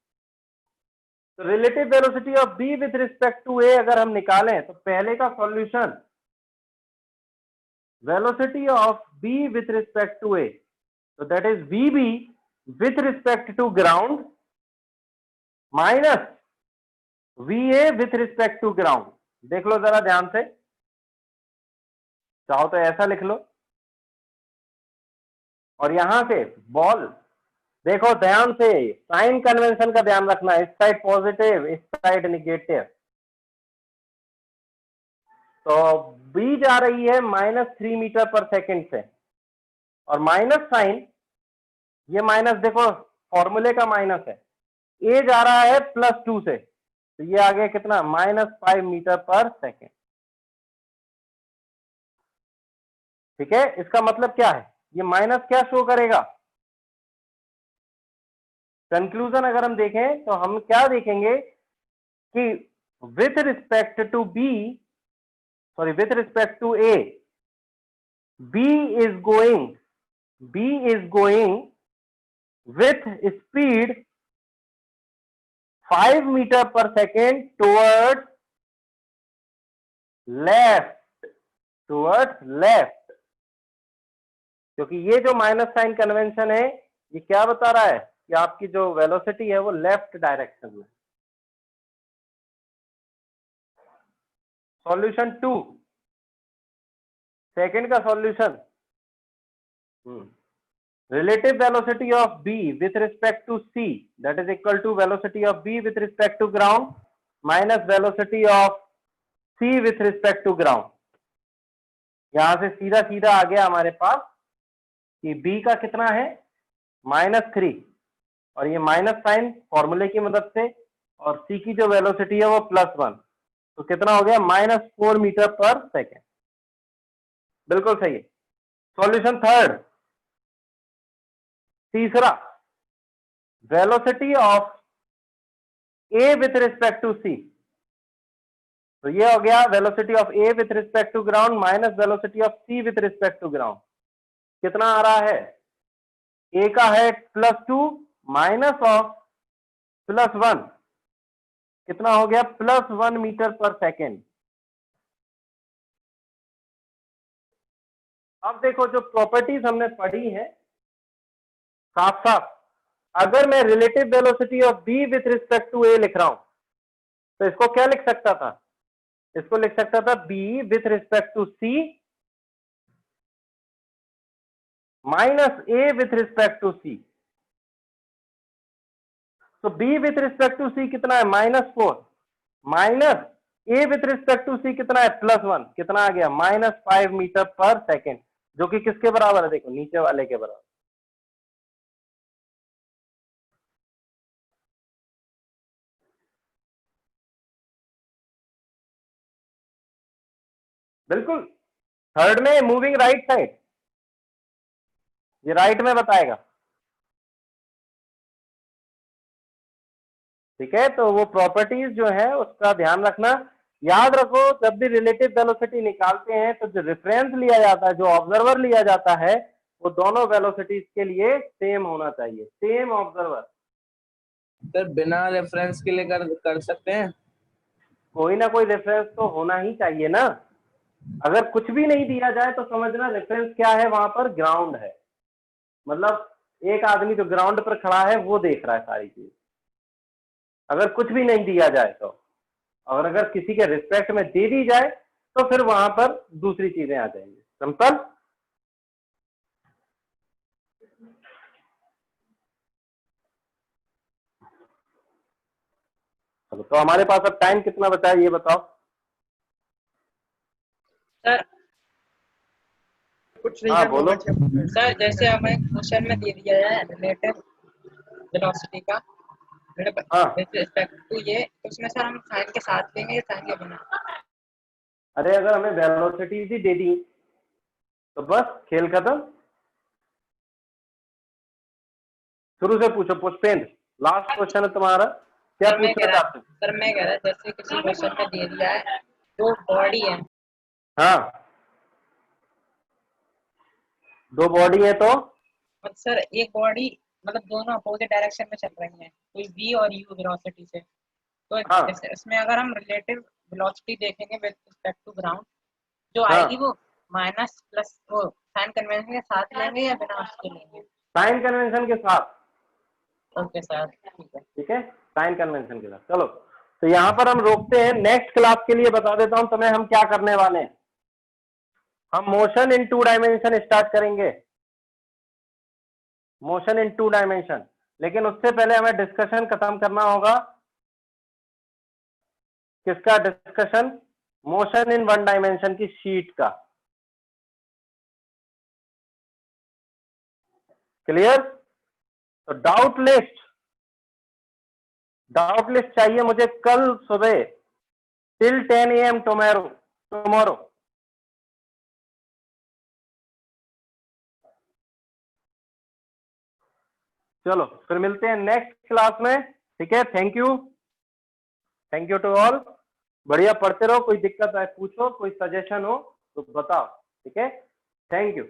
तो relative velocity of B with respect to A अगर हम निकालें तो पहले का solution, velocity of B with respect to A, so that is VB with respect to ground minus VA with respect to ground। देख लो जरा ध्यान से, चाहो तो ऐसा लिख लो, और यहां से बॉल देखो ध्यान से, साइन कन्वेंशन का ध्यान रखना, इस साइड पॉजिटिव इस साइड निगेटिव। तो बी जा रही है -3 मीटर पर सेकंड से, और माइनस साइन, ये माइनस देखो फॉर्मूले का माइनस है, ए जा रहा है +2 से, तो ये आ गया कितना? -5 मीटर पर सेकंड। ठीक है, इसका मतलब क्या है? ये माइनस क्या शो करेगा? कंक्लूजन अगर हम देखें तो हम क्या देखेंगे कि with respect to B, sorry, with respect to A, B is going with speed 5 meter per second towards left, क्योंकि ये जो माइनस साइन कन्वेंशन है ये क्या बता रहा है कि आपकी जो वेलोसिटी है वो लेफ्ट डायरेक्शन में। सॉल्यूशन 2, सेकंड का solution, relative velocity of B with respect to C, that is equal to velocity of B with respect to ground minus velocity of C with respect to ground। यहां से सीधा सीधा आ गया हमारे पास कि B का कितना है? -3, और ये माइनस साइन फॉर्मूले की मदद से, और C की जो वेलोसिटी है वो +1, तो कितना हो गया? -4 मीटर पर सेकेंड। बिल्कुल सही है। सॉल्यूशन थर्ड, तीसरा, velocity of A with respect to C, तो ये हो गया velocity of A with respect to ground minus velocity of C with respect to ground. कितना आ रहा है? ए का है +2 माइनस ऑफ +1, कितना हो गया? +1 मीटर पर सेकेंड। अब देखो जो प्रॉपर्टीज हमने पढ़ी है साफ साफ, अगर मैं relative velocity of B with respect to A लिख रहा हूं तो इसको क्या लिख सकता था? इसको लिख सकता था B with respect to C minus A with respect to C. तो B with respect to C कितना है? -4 minus A with respect to C कितना है? +1, कितना आ गया? -5 मीटर पर सेकेंड, जो कि किसके बराबर है? देखो नीचे वाले के बराबर। बिल्कुल, थर्ड में मूविंग राइट साइड, ये राइट में बताएगा। ठीक है, तो वो प्रॉपर्टीज जो है उसका ध्यान रखना। याद रखो, जब भी रिलेटिव वेलोसिटी निकालते हैं तो जो रेफरेंस लिया जाता है, जो ऑब्जर्वर लिया जाता है, वो दोनों वेलोसिटीज के लिए सेम होना चाहिए, सेम ऑब्जर्वर। सर बिना रेफरेंस के लिए कर सकते हैं? कोई ना कोई रेफरेंस तो होना ही चाहिए ना। अगर कुछ भी नहीं दिया जाए तो समझना रेफरेंस क्या है, वहां पर ग्राउंड है, मतलब एक आदमी जो ग्राउंड पर खड़ा है वो देख रहा है सारी चीज, अगर कुछ भी नहीं दिया जाए तो। और अगर किसी के रिस्पेक्ट में दे दी जाए तो फिर वहां पर दूसरी चीजें आ जाएंगी। सिंपल। तो हमारे पास अब टाइम कितना बचा है ये बताओ। सर कुछ नहीं हाँ बोलो। सर, जैसे हमें क्वेश्चन में दे दिया है रिलेटिव वेलोसिटी का विद रिस्पेक्ट टू ये, तो उसमें सर हम साइन के साथ लेंगे या साइन के बिना? अरे अगर हमें वेलोसिटी ही दे दी तो बस खेल खत्म। शुरू से पूछो पुष्पेंद्र, लास्ट क्वेश्चन है तुम्हारा, क्या पूछना चाहते हो? सर मैं कह रहा जैसे किसी क्वेश्चन में दे दिया है दो बॉडी है। हाँ, दो बॉडी है तो सर एक बॉडी मतलब दोनों अपोजिट डायरेक्शन में चल रही हैं, कोई v और u वेलोसिटी से, तो इसमें अगर हम रिलेटिव वेलोसिटी देखेंगे विद रिस्पेक्ट टू ग्राउंड, जो आएगी वो माइनस प्लस वो साइन कन्वेंशन के साथ लेंगे या बिना उसके लेंगे? साइन कन्वेंशन के साथ। ओके सर, ठीक है। ठीक है, साइन कन्वेंशन के साथ। चलो तो यहाँ पर हम रोकते हैं। नेक्स्ट क्लास के लिए बता देता हूं तुम्हें हम क्या करने वाले हैं। हम मोशन इन 2 डायमेंशन स्टार्ट करेंगे, मोशन इन 2 डायमेंशन। लेकिन उससे पहले हमें डिस्कशन खत्म करना होगा। किसका डिस्कशन? मोशन इन 1 डायमेंशन की शीट का। क्लियर? तो डाउट लिस्ट चाहिए मुझे कल सुबह टिल 10 AM टुमारो। चलो फिर मिलते हैं नेक्स्ट क्लास में। ठीक है, थैंक यू टू ऑल। बढ़िया पढ़ते रहो, कोई दिक्कत है पूछो, कोई सजेशन हो तो बताओ। ठीक है, थैंक यू।